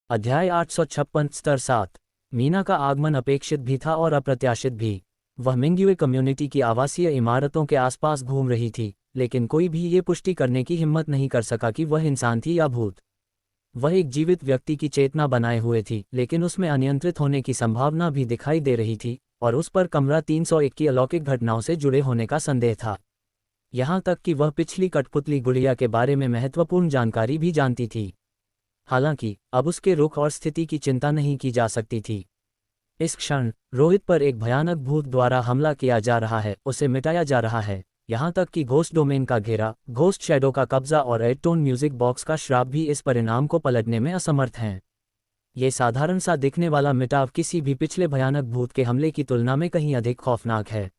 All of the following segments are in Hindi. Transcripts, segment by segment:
अध्याय 856 स्तर 7। मीना का आगमन अपेक्षित भी था और अप्रत्याशित भी। वह मिंग्युए कम्युनिटी की आवासीय इमारतों के आसपास घूम रही थी, लेकिन कोई भी ये पुष्टि करने की हिम्मत नहीं कर सका कि वह इंसान थी या भूत। वह एक जीवित व्यक्ति की चेतना बनाए हुए थी, लेकिन उसमें अनियंत्रित होने की संभावना भी दिखाई दे रही थी, और उस पर कमरा 301 की अलौकिक घटनाओं से जुड़े होने का संदेह था। यहाँ तक कि वह पिछली कठपुतली गुड़िया के बारे में महत्वपूर्ण जानकारी भी जानती थी। हालांकि अब उसके रुख और स्थिति की चिंता नहीं की जा सकती थी। इस क्षण रोहित पर एक भयानक भूत द्वारा हमला किया जा रहा है, उसे मिटाया जा रहा है। यहाँ तक कि घोस्ट डोमेन का घेरा, घोस्ट शैडो का कब्जा और एडटोन म्यूजिक बॉक्स का श्राप भी इस परिणाम को पलटने में असमर्थ हैं। ये साधारण सा दिखने वाला मिटाव किसी भी पिछले भयानक भूत के हमले की तुलना में कहीं अधिक खौफनाक है।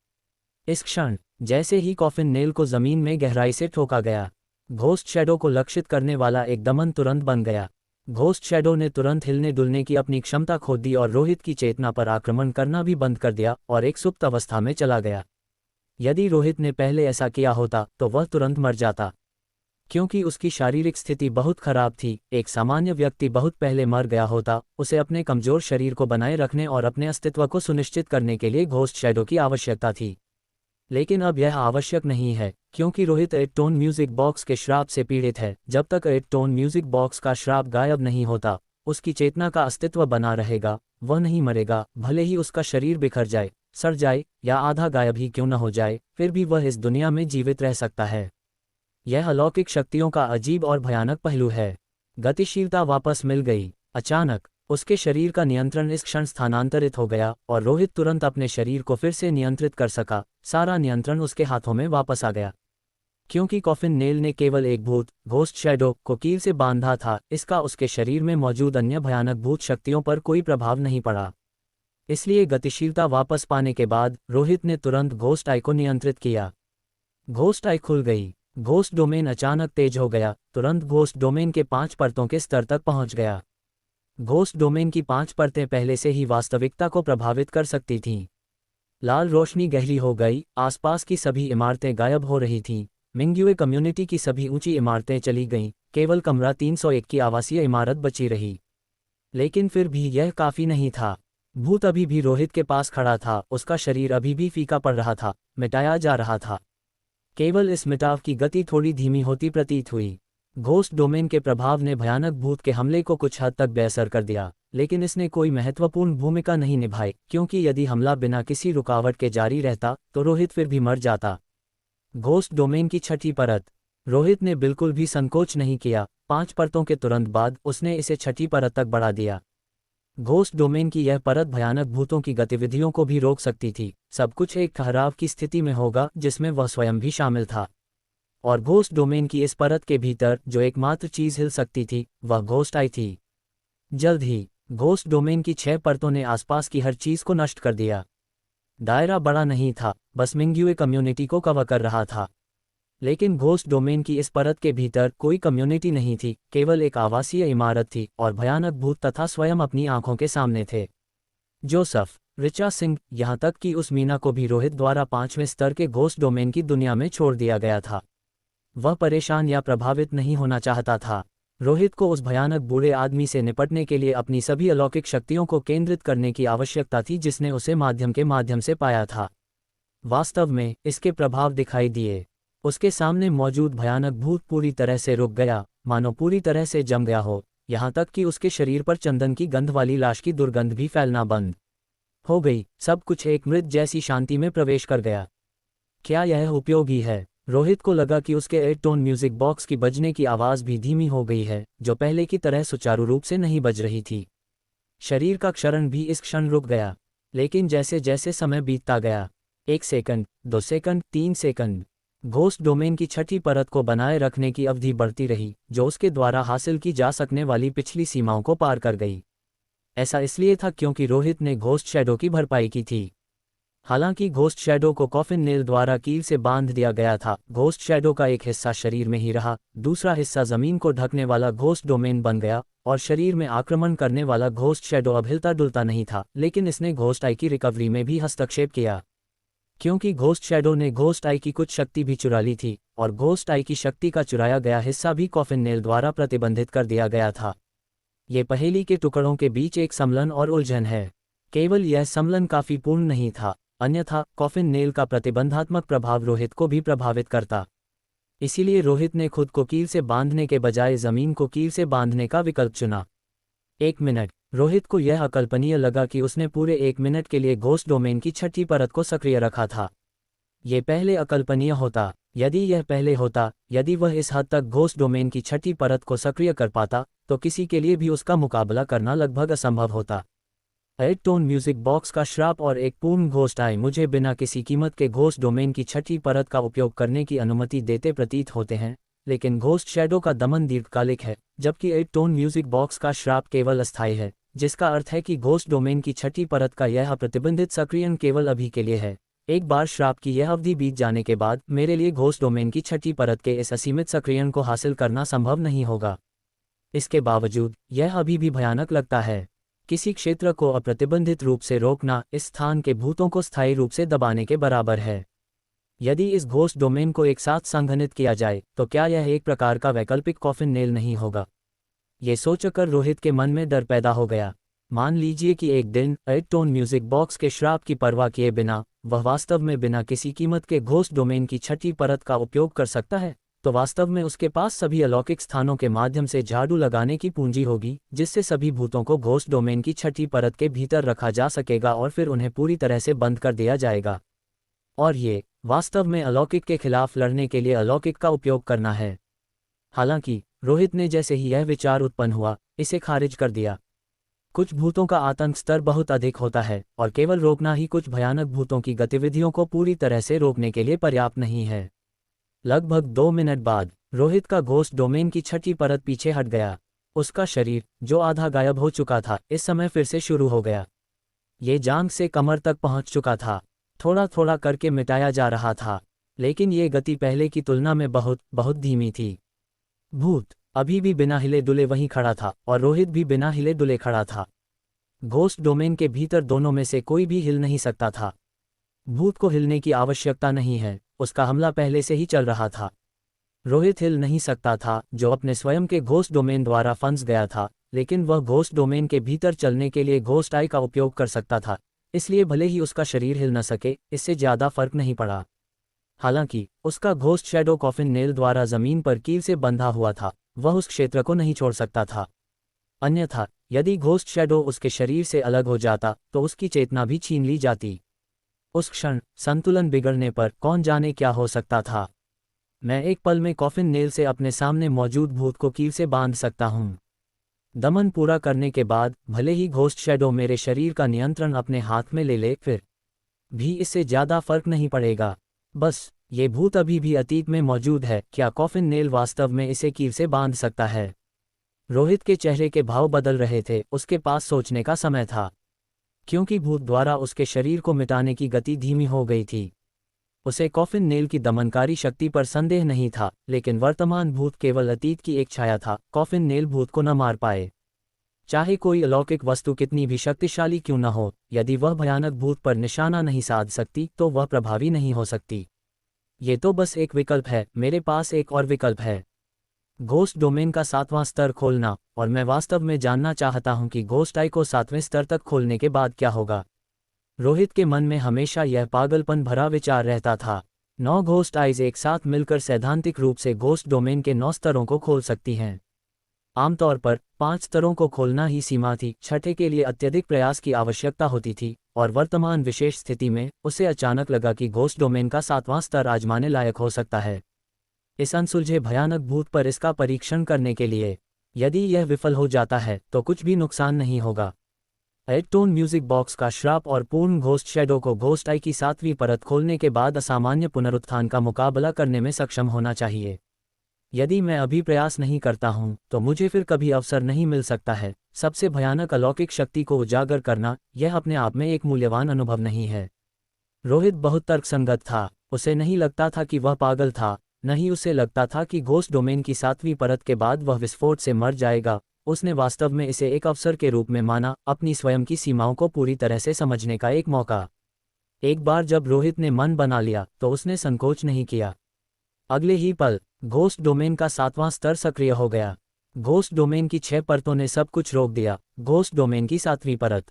इस क्षण जैसे ही कॉफिन नेल को जमीन में गहराई से ठोका गया, घोस्ट शैडो को लक्षित करने वाला एक दमन तुरंत बन गया। घोस्ट शैडो ने तुरंत हिलने डुलने की अपनी क्षमता खो दी और रोहित की चेतना पर आक्रमण करना भी बंद कर दिया और एक सुप्त अवस्था में चला गया। यदि रोहित ने पहले ऐसा किया होता तो वह तुरंत मर जाता, क्योंकि उसकी शारीरिक स्थिति बहुत खराब थी। एक सामान्य व्यक्ति बहुत पहले मर गया होता। उसे अपने कमजोर शरीर को बनाए रखने और अपने अस्तित्व को सुनिश्चित करने के लिए घोस्ट शैडो की आवश्यकता थी, लेकिन अब यह आवश्यक नहीं है, क्योंकि रोहित एडटोन म्यूजिक बॉक्स के श्राप से पीड़ित है। जब तक एडटोन म्यूजिक बॉक्स का श्राप गायब नहीं होता, उसकी चेतना का अस्तित्व बना रहेगा। वह नहीं मरेगा, भले ही उसका शरीर बिखर जाए, सड़ जाए या आधा गायब ही क्यों न हो जाए, फिर भी वह इस दुनिया में जीवित रह सकता है। यह अलौकिक शक्तियों का अजीब और भयानक पहलू है। गतिशीलता वापस मिल गई। अचानक उसके शरीर का नियंत्रण इस क्षण स्थानांतरित हो गया और रोहित तुरंत अपने शरीर को फिर से नियंत्रित कर सका। सारा नियंत्रण उसके हाथों में वापस आ गया। क्योंकि कॉफिन नेल ने केवल एक भूत, घोस्ट शैडो, को कील से बांधा था, इसका उसके शरीर में मौजूद अन्य भयानक भूत शक्तियों पर कोई प्रभाव नहीं पड़ा। इसलिए गतिशीलता वापस पाने के बाद रोहित ने तुरंत घोस्ट आई को नियंत्रित किया। घोस्ट आई खुल गई। घोस्ट डोमेन अचानक तेज हो गया, तुरंत घोस्ट डोमेन के 5 परतों के स्तर तक पहुंच गया। घोस्ट डोमेन की 5 परतें पहले से ही वास्तविकता को प्रभावित कर सकती थीं। लाल रोशनी गहरी हो गई, आसपास की सभी इमारतें गायब हो रही थीं। मिंग्युए कम्युनिटी की सभी ऊंची इमारतें चली गईं, केवल कमरा 301 की आवासीय इमारत बची रही। लेकिन फिर भी यह काफी नहीं था। भूत अभी भी रोहित के पास खड़ा था, उसका शरीर अभी भी फीका पड़ रहा था, मिटाया जा रहा था। केवल इस मिटाव की गति थोड़ी धीमी होती प्रतीत हुई। घोस्ट डोमेन के प्रभाव ने भयानक भूत के हमले को कुछ हद तक बेअसर कर दिया, लेकिन इसने कोई महत्वपूर्ण भूमिका नहीं निभाई, क्योंकि यदि हमला बिना किसी रुकावट के जारी रहता तो रोहित फिर भी मर जाता। घोस्ट डोमेन की 6ठी परत। रोहित ने बिल्कुल भी संकोच नहीं किया। 5 परतों के तुरंत बाद उसने इसे 6ठी परत तक बढ़ा दिया। घोस्ट डोमेन की यह परत भयानक भूतों की गतिविधियों को भी रोक सकती थी। सब कुछ एक ठहराव की स्थिति में होगा, जिसमें वह स्वयं भी शामिल था। और घोस्ट डोमेन की इस परत के भीतर जो एकमात्र चीज हिल सकती थी, वह घोस्ट आई थी। जल्द ही घोस्ट डोमेन की 6 परतों ने आसपास की हर चीज को नष्ट कर दिया। दायरा बड़ा नहीं था, बस मिंग्युए कम्युनिटी को कवर कर रहा था। लेकिन घोस्ट डोमेन की इस परत के भीतर कोई कम्युनिटी नहीं थी, केवल एक आवासीय इमारत थी और भयानक भूत तथा स्वयं अपनी आंखों के सामने थे। जोसेफ, ऋचा सिंह, यहाँ तक कि उस मीना को भी रोहित द्वारा 5वें स्तर के घोस्ट डोमेन की दुनिया में छोड़ दिया गया था। वह परेशान या प्रभावित नहीं होना चाहता था। रोहित को उस भयानक बूढ़े आदमी से निपटने के लिए अपनी सभी अलौकिक शक्तियों को केंद्रित करने की आवश्यकता थी, जिसने उसे माध्यम के माध्यम से पाया था। वास्तव में इसके प्रभाव दिखाई दिए। उसके सामने मौजूद भयानक भूत पूरी तरह से रुक गया, मानो पूरी तरह से जम गया हो। यहाँ तक कि उसके शरीर पर चंदन की गंध वाली लाश की दुर्गंध भी फैलना बंद हो गई। सब कुछ एक मृत जैसी शांति में प्रवेश कर गया। क्या यह उपयोगी है? रोहित को लगा कि उसके एडटोन म्यूजिक बॉक्स की बजने की आवाज़ भी धीमी हो गई है, जो पहले की तरह सुचारू रूप से नहीं बज रही थी। शरीर का क्षरण भी इस क्षण रुक गया। लेकिन जैसे जैसे समय बीतता गया, 1 second, 2 second, 3 second, ghost domain की 6ठी परत को बनाए रखने की अवधि बढ़ती रही, जो उसके द्वारा हासिल की जा सकने वाली पिछली सीमाओं को पार कर गई। ऐसा इसलिए था क्योंकि रोहित ने घोस्ट शैडो की भरपाई की थी। हालांकि घोस्ट शैडो को कॉफिन नेल द्वारा कील से बांध दिया गया था। घोस्ट शैडो का एक हिस्सा शरीर में ही रहा, दूसरा हिस्सा जमीन को ढकने वाला घोस्ट डोमेन बन गया और शरीर में आक्रमण करने वाला घोस्ट शैडो अब हिलता डुलता नहीं था। लेकिन इसने घोस्ट आई की रिकवरी में भी हस्तक्षेप किया, क्योंकि घोस्ट शैडो ने घोस्ट आई की कुछ शक्ति भी चुरा ली थी और घोस्ट आई की शक्ति का चुराया गया हिस्सा भी कॉफिन नेल द्वारा प्रतिबंधित कर दिया गया था। ये पहेली के टुकड़ों के बीच एक सम्मिलन और उलझन है। केवल यह सम्मिलन काफी पूर्ण नहीं था, अन्यथा कॉफिन नेल का प्रतिबंधात्मक प्रभाव रोहित को भी प्रभावित करता। इसीलिए रोहित ने खुद को कील से बांधने के बजाय जमीन को कील से बांधने का विकल्प चुना। 1 मिनट। रोहित को यह अकल्पनीय लगा कि उसने पूरे 1 मिनट के लिए घोस्ट डोमेन की छठी परत को सक्रिय रखा था। ये पहले अकल्पनीय होता। यदि यह पहले होता, यदि वह इस हद तक घोस्ट डोमेन की छठी परत को सक्रिय कर पाता, तो किसी के लिए भी उसका मुकाबला करना लगभग असंभव होता। 8-टोन म्यूजिक बॉक्स का श्राप और एक पूर्ण घोस्ट आई मुझे बिना किसी कीमत के घोस्ट डोमेन की छठी परत का उपयोग करने की अनुमति देते प्रतीत होते हैं, लेकिन घोस्ट शैडो का दमन दीर्घकालिक है, जबकि 8-टोन म्यूजिक बॉक्स का श्राप केवल अस्थायी है, जिसका अर्थ है कि घोस्ट डोमेन की छठी परत का यह प्रतिबंधित सक्रियण केवल अभी के लिए है। एक बार श्राप की यह अवधि बीत जाने के बाद मेरे लिए घोस्ट डोमेन की छठी परत के इस असीमित सक्रियण को हासिल करना संभव नहीं होगा। इसके बावजूद यह अभी भी भयानक लगता है। किसी क्षेत्र को अप्रतिबंधित रूप से रोकना इस स्थान के भूतों को स्थायी रूप से दबाने के बराबर है। यदि इस घोस्ट डोमेन को एक साथ संघनित किया जाए तो क्या यह एक प्रकार का वैकल्पिक कॉफिन नेल नहीं होगा? ये सोचकर रोहित के मन में डर पैदा हो गया। मान लीजिए कि एक दिन 8-टोन म्यूजिक बॉक्स के श्राप की परवाह किए बिना वह वास्तव में बिना किसी कीमत के घोस्ट डोमेन की छठी परत का उपयोग कर सकता है, तो वास्तव में उसके पास सभी अलौकिक स्थानों के माध्यम से झाड़ू लगाने की पूंजी होगी, जिससे सभी भूतों को घोस्ट डोमेन की छठी परत के भीतर रखा जा सकेगा और फिर उन्हें पूरी तरह से बंद कर दिया जाएगा। और ये वास्तव में अलौकिक के खिलाफ लड़ने के लिए अलौकिक का उपयोग करना है। हालांकि रोहित ने जैसे ही यह विचार उत्पन्न हुआ, इसे खारिज कर दिया। कुछ भूतों का आतंक स्तर बहुत अधिक होता है और केवल रोकना ही कुछ भयानक भूतों की गतिविधियों को पूरी तरह से रोकने के लिए पर्याप्त नहीं है। लगभग 2 मिनट बाद रोहित का घोस्ट डोमेन की छठी परत पीछे हट गया। उसका शरीर, जो आधा गायब हो चुका था, इस समय फिर से शुरू हो गया। ये जांघ से कमर तक पहुंच चुका था। थोड़ा थोड़ा करके मिटाया जा रहा था, लेकिन ये गति पहले की तुलना में बहुत बहुत धीमी थी। भूत अभी भी बिना हिले डुले वहीं खड़ा था और रोहित भी बिना हिले डुले खड़ा था। घोस्ट डोमेन के भीतर दोनों में से कोई भी हिल नहीं सकता था। भूत को हिलने की आवश्यकता नहीं है, उसका हमला पहले से ही चल रहा था। रोहित हिल नहीं सकता था, जो अपने स्वयं के घोस्ट डोमेन द्वारा फंस गया था, लेकिन वह घोस्ट डोमेन के भीतर चलने के लिए घोस्ट आई का उपयोग कर सकता था। इसलिए भले ही उसका शरीर हिल न सके, इससे ज्यादा फर्क नहीं पड़ा। हालांकि उसका घोस्ट शैडो कॉफिन नेल द्वारा जमीन पर कील से बंधा हुआ था, वह उस क्षेत्र को नहीं छोड़ सकता था। अन्यथा यदि घोस्ट शैडो उसके शरीर से अलग हो जाता तो उसकी चेतना भी छीन ली जाती। उस क्षण संतुलन बिगड़ने पर कौन जाने क्या हो सकता था। मैं एक पल में कॉफिन नेल से अपने सामने मौजूद भूत को कील से बांध सकता हूँ। दमन पूरा करने के बाद भले ही घोस्ट शैडो मेरे शरीर का नियंत्रण अपने हाथ में ले ले, फिर भी इससे ज्यादा फर्क नहीं पड़ेगा। बस ये भूत अभी भी अतीत में मौजूद है। क्या कॉफिन नेल वास्तव में इसे कील से बांध सकता है? रोहित के चेहरे के भाव बदल रहे थे। उसके पास सोचने का समय था, क्योंकि भूत द्वारा उसके शरीर को मिटाने की गति धीमी हो गई थी। उसे कॉफिन नेल की दमनकारी शक्ति पर संदेह नहीं था, लेकिन वर्तमान भूत केवल अतीत की एक छाया था। कॉफिन नेल भूत को न मार पाए, चाहे कोई अलौकिक वस्तु कितनी भी शक्तिशाली क्यों न हो। यदि वह भयानक भूत पर निशाना नहीं साध सकती, तो वह प्रभावी नहीं हो सकती। ये तो बस एक विकल्प है। मेरे पास एक और विकल्प है, घोस्ट डोमेन का 7वां स्तर खोलना। और मैं वास्तव में जानना चाहता हूं कि घोस्ट आई को 7वें स्तर तक खोलने के बाद क्या होगा। रोहित के मन में हमेशा यह पागलपन भरा विचार रहता था। 9 घोस्ट आइज एक साथ मिलकर सैद्धांतिक रूप से घोस्ट डोमेन के 9 स्तरों को खोल सकती हैं। आमतौर पर 5 स्तरों को खोलना ही सीमा थी। छठे के लिए अत्यधिक प्रयास की आवश्यकता होती थी, और वर्तमान विशेष स्थिति में उसे अचानक लगा कि घोस्ट डोमेन का 7वां स्तर आजमाने लायक हो सकता है। इस अनसुलझे भयानक भूत पर इसका परीक्षण करने के लिए यदि यह विफल हो जाता है तो कुछ भी नुकसान नहीं होगा। 8-टोन म्यूजिक बॉक्स का श्राप और पूर्ण घोस्ट शैडो को घोस्ट आई की 7वीं परत खोलने के बाद असामान्य पुनरुत्थान का मुकाबला करने में सक्षम होना चाहिए। यदि मैं अभी प्रयास नहीं करता हूं तो मुझे फिर कभी अवसर नहीं मिल सकता है। सबसे भयानक अलौकिक शक्ति को उजागर करना, यह अपने आप में एक मूल्यवान अनुभव नहीं है। रोहित बहुत तर्कसंगत था। उसे नहीं लगता था कि वह पागल था, नहीं उसे लगता था कि घोस्ट डोमेन की 7वीं परत के बाद वह विस्फोट से मर जाएगा। उसने वास्तव में इसे एक अवसर के रूप में माना, अपनी स्वयं की सीमाओं को पूरी तरह से समझने का एक मौका। एक बार जब रोहित ने मन बना लिया तो उसने संकोच नहीं किया। अगले ही पल घोस्ट डोमेन का 7वां स्तर सक्रिय हो गया। घोस्ट डोमेन की 6 परतों ने सब कुछ रोक दिया। घोस्ट डोमेन की 7वीं परत।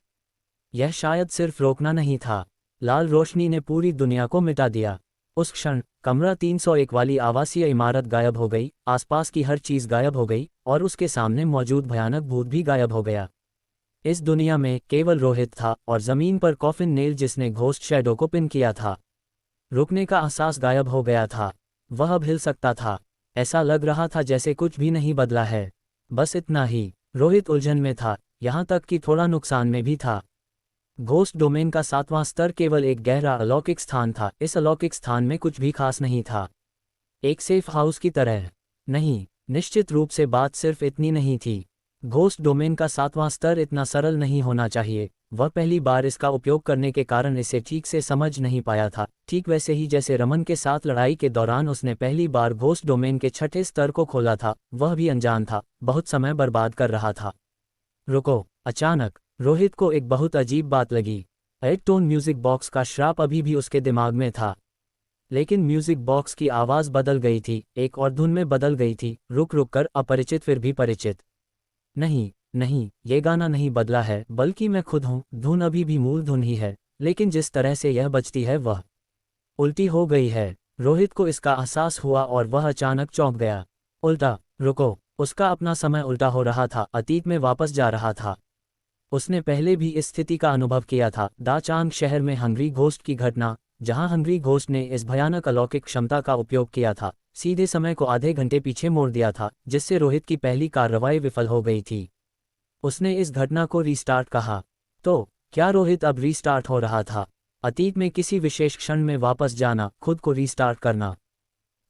यह शायद सिर्फ रोकना नहीं था, लाल रोशनी ने पूरी दुनिया को मिटा दिया। उस क्षण कमरा 301 वाली आवासीय इमारत गायब हो गई, आसपास की हर चीज गायब हो गई और उसके सामने मौजूद भयानक भूत भी गायब हो गया। इस दुनिया में केवल रोहित था और जमीन पर कॉफिन नेल जिसने घोस्ट शैडो को पिन किया था। रुकने का एहसास गायब हो गया था। वह अब हिल सकता था। ऐसा लग रहा था जैसे कुछ भी नहीं बदला है। बस इतना ही। रोहित उलझन में था, यहाँ तक कि थोड़ा नुकसान में भी था। घोस्ट डोमेन का 7वां स्तर केवल एक गहरा अलौकिक स्थान था। इस अलौकिक स्थान में कुछ भी खास नहीं था। एक सेफ हाउस की तरह नहीं। निश्चित रूप से बात सिर्फ इतनी नहीं थी। घोस्ट डोमेन का 7वां स्तर इतना सरल नहीं होना चाहिए। वह पहली बार इसका उपयोग करने के कारण इसे ठीक से समझ नहीं पाया था, ठीक वैसे ही जैसे रमन के साथ लड़ाई के दौरान उसने पहली बार घोस्ट डोमेन के 6ठे स्तर को खोला था। वह भी अनजान था, बहुत समय बर्बाद कर रहा था। रुको! अचानक रोहित को एक बहुत अजीब बात लगी। एक टोन म्यूजिक बॉक्स का श्राप अभी भी उसके दिमाग में था, लेकिन म्यूजिक बॉक्स की आवाज बदल गई थी, एक और धुन में बदल गई थी, रुक रुक कर, अपरिचित फिर भी परिचित। नहीं नहीं, ये गाना नहीं बदला है, बल्कि मैं खुद हूँ। धुन अभी भी मूल धुन ही है, लेकिन जिस तरह से यह बजती है वह उल्टी हो गई है। रोहित को इसका एहसास हुआ और वह अचानक चौंक गया। उल्टा? रुको! उसका अपना समय उल्टा हो रहा था, अतीत में वापस जा रहा था। उसने पहले भी इस स्थिति का अनुभव किया था, दा चांग शहर में हंग्री घोस्ट की घटना, जहां हंग्री घोस्ट ने इस भयानक अलौकिक क्षमता का उपयोग किया था, सीधे समय को आधे घंटे पीछे मोड़ दिया था, जिससे रोहित की पहली कार्रवाई विफल हो गई थी। उसने इस घटना को रीस्टार्ट कहा। तो क्या रोहित अब रीस्टार्ट हो रहा था? अतीत में किसी विशेष क्षण में वापस जाना, खुद को रीस्टार्ट करना।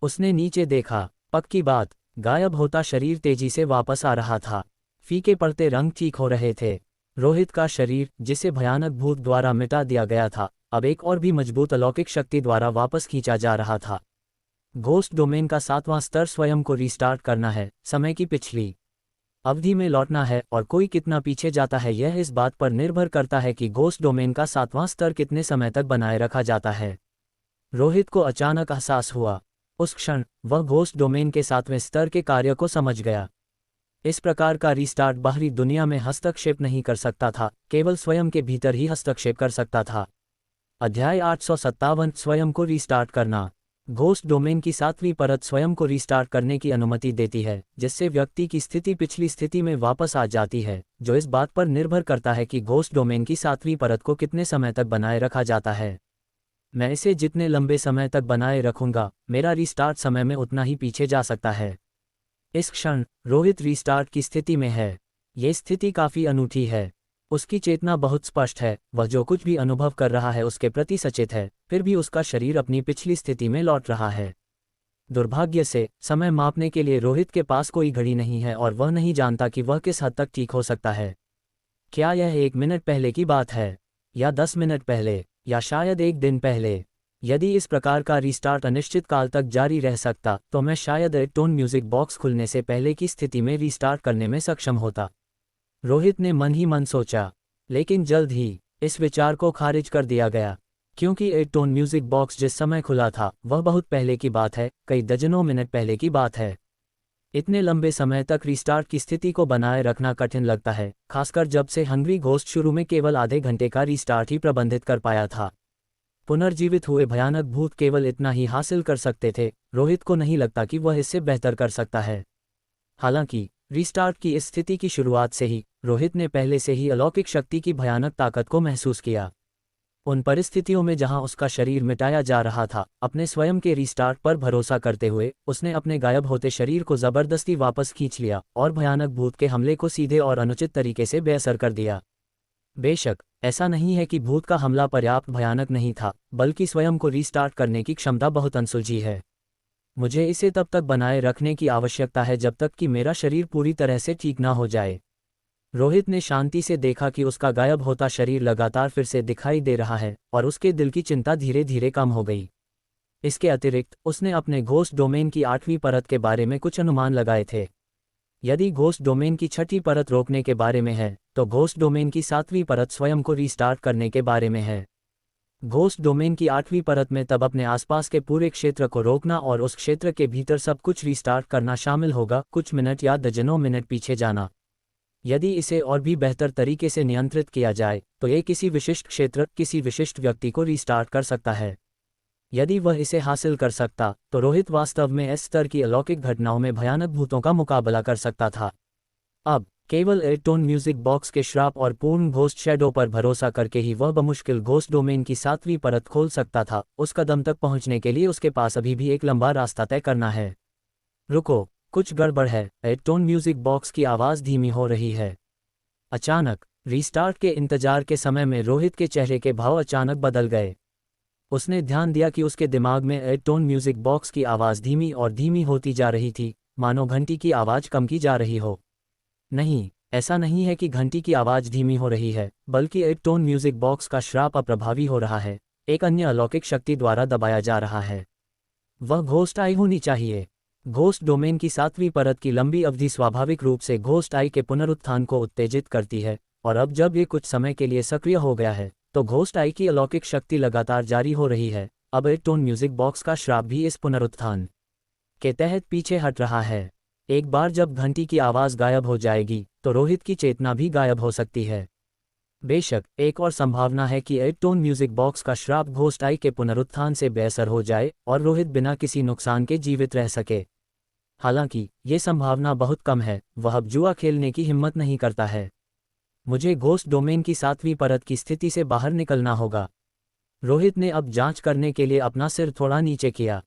उसने नीचे देखा। पक्की बात, गायब होता शरीर तेजी से वापस आ रहा था। फीके पड़ते रंग ठीक हो रहे थे। रोहित का शरीर, जिसे भयानक भूत द्वारा मिटा दिया गया था, अब एक और भी मजबूत अलौकिक शक्ति द्वारा वापस खींचा जा रहा था। घोस्ट डोमेन का 7वां स्तर स्वयं को रीस्टार्ट करना है, समय की पिछली अवधि में लौटना है, और कोई कितना पीछे जाता है यह इस बात पर निर्भर करता है कि घोस्ट डोमेन का 7वां स्तर कितने समय तक बनाए रखा जाता है। रोहित को अचानक एहसास हुआ। उस क्षण वह घोस्ट डोमेन के 7वें स्तर के कार्य को समझ गया। इस प्रकार का रीस्टार्ट बाहरी दुनिया में हस्तक्षेप नहीं कर सकता था, केवल स्वयं के भीतर ही हस्तक्षेप कर सकता था। अध्याय 857, स्वयं को रीस्टार्ट करना। घोस्ट डोमेन की 7वीं परत स्वयं को रीस्टार्ट करने की अनुमति देती है, जिससे व्यक्ति की स्थिति पिछली स्थिति में वापस आ जाती है, जो इस बात पर निर्भर करता है कि घोस्ट डोमेन की 7वीं परत को कितने समय तक बनाए रखा जाता है। मैं इसे जितने लंबे समय तक बनाए रखूंगा, मेरा रीस्टार्ट समय में उतना ही पीछे जा सकता है। इस क्षण रोहित रीस्टार्ट की स्थिति में है। ये स्थिति काफी अनूठी है। उसकी चेतना बहुत स्पष्ट है, वह जो कुछ भी अनुभव कर रहा है उसके प्रति सचेत है, फिर भी उसका शरीर अपनी पिछली स्थिति में लौट रहा है। दुर्भाग्य से समय मापने के लिए रोहित के पास कोई घड़ी नहीं है और वह नहीं जानता कि वह किस हद तक ठीक हो सकता है। क्या यह 1 मिनट पहले की बात है, या 10 मिनट पहले, या शायद 1 दिन पहले? यदि इस प्रकार का रीस्टार्ट अनिश्चित काल तक जारी रह सकता, तो मैं शायद एक टोन म्यूजिक बॉक्स खुलने से पहले की स्थिति में रीस्टार्ट करने में सक्षम होता। रोहित ने मन ही मन सोचा, लेकिन जल्द ही इस विचार को खारिज कर दिया गया, क्योंकि एक टोन म्यूजिक बॉक्स जिस समय खुला था वह बहुत पहले की बात है, कई दर्जनों मिनट पहले की बात है। इतने लंबे समय तक रीस्टार्ट की स्थिति को बनाए रखना कठिन लगता है, खासकर जब से हंग्री घोस्ट शुरू में केवल आधे घंटे का रीस्टार्ट ही प्रबंधित कर पाया था। पुनर्जीवित हुए भयानक भूत केवल इतना ही हासिल कर सकते थे। रोहित को नहीं लगता कि वह इससे बेहतर कर सकता है। हालांकि रीस्टार्ट की इस स्थिति की शुरुआत से ही रोहित ने पहले से ही अलौकिक शक्ति की भयानक ताकत को महसूस किया। उन परिस्थितियों में जहां उसका शरीर मिटाया जा रहा था, अपने स्वयं के रीस्टार्ट पर भरोसा करते हुए उसने अपने गायब होते शरीर को जबरदस्ती वापस खींच लिया और भयानक भूत के हमले को सीधे और अनुचित तरीके से बेअसर कर दिया। बेशक ऐसा नहीं है कि भूत का हमला पर्याप्त भयानक नहीं था, बल्कि स्वयं को रीस्टार्ट करने की क्षमता बहुत अनसुलझी है। मुझे इसे तब तक बनाए रखने की आवश्यकता है जब तक कि मेरा शरीर पूरी तरह से ठीक ना हो जाए। रोहित ने शांति से देखा कि उसका गायब होता शरीर लगातार फिर से दिखाई दे रहा है और उसके दिल की चिंता धीरे धीरे कम हो गई। इसके अतिरिक्त उसने अपने घोस्ट डोमेन की 8वीं परत के बारे में कुछ अनुमान लगाए थे। यदि घोस्ट डोमेन की 6ठी परत रोकने के बारे में है, तो घोस्ट डोमेन की 7वीं परत स्वयं को रीस्टार्ट करने के बारे में है। घोस्ट डोमेन की 8वीं परत में तब अपने आसपास के पूरे क्षेत्र को रोकना और उस क्षेत्र के भीतर सब कुछ रीस्टार्ट करना शामिल होगा, कुछ मिनट या दर्जनों मिनट पीछे जाना। यदि इसे और भी बेहतर तरीके से नियंत्रित किया जाए तो ये किसी विशिष्ट क्षेत्र, किसी विशिष्ट व्यक्ति को रीस्टार्ट कर सकता है। यदि वह इसे हासिल कर सकता तो रोहित वास्तव में इस स्तर की अलौकिक घटनाओं में भयानक भूतों का मुकाबला कर सकता था। अब केवल 8-टोन म्यूजिक बॉक्स के श्राप और पूर्ण घोस्ट शैडो पर भरोसा करके ही वह बमुश्किल घोस्ट डोमेन की 7वीं परत खोल सकता था। उस कदम तक पहुंचने के लिए उसके पास अभी भी एक लंबा रास्ता तय करना है। रुको, कुछ गड़बड़ है। 8-टोन म्यूजिक बॉक्स की आवाज़ धीमी हो रही है। अचानक रीस्टार्ट के इंतजार के समय में रोहित के चेहरे के भाव अचानक बदल गए। उसने ध्यान दिया कि उसके दिमाग में 8-टोन म्यूजिक बॉक्स की आवाज़ धीमी और धीमी होती जा रही थी, मानो घंटी की आवाज़ कम की जा रही हो। नहीं, ऐसा नहीं है कि घंटी की आवाज़ धीमी हो रही है, बल्कि 8-टोन म्यूजिक बॉक्स का श्राप अप्रभावी हो रहा है, एक अन्य अलौकिक शक्ति द्वारा दबाया जा रहा है। वह घोस्ट आई होनी चाहिए। घोस्ट डोमेन की 7वीं परत की लंबी अवधि स्वाभाविक रूप से घोस्ट आई के पुनरुत्थान को उत्तेजित करती है, और अब जब ये कुछ समय के लिए सक्रिय हो गया है तो घोस्ट आई की अलौकिक शक्ति लगातार जारी हो रही है। अब 8-टोन म्यूजिक बॉक्स का श्राप भी इस पुनरुत्थान के तहत पीछे हट रहा है। एक बार जब घंटी की आवाज़ गायब हो जाएगी तो रोहित की चेतना भी गायब हो सकती है। बेशक एक और संभावना है कि 8-टोन म्यूजिक बॉक्स का श्राप घोस्ट आई के पुनरुत्थान से बेअसर हो जाए और रोहित बिना किसी नुकसान के जीवित रह सके। हालांकि ये संभावना बहुत कम है, वह अब जुआ खेलने की हिम्मत नहीं करता है। मुझे घोस्ट डोमेन की 7वीं परत की स्थिति से बाहर निकलना होगा। रोहित ने अब जांच करने के लिए अपना सिर थोड़ा नीचे किया।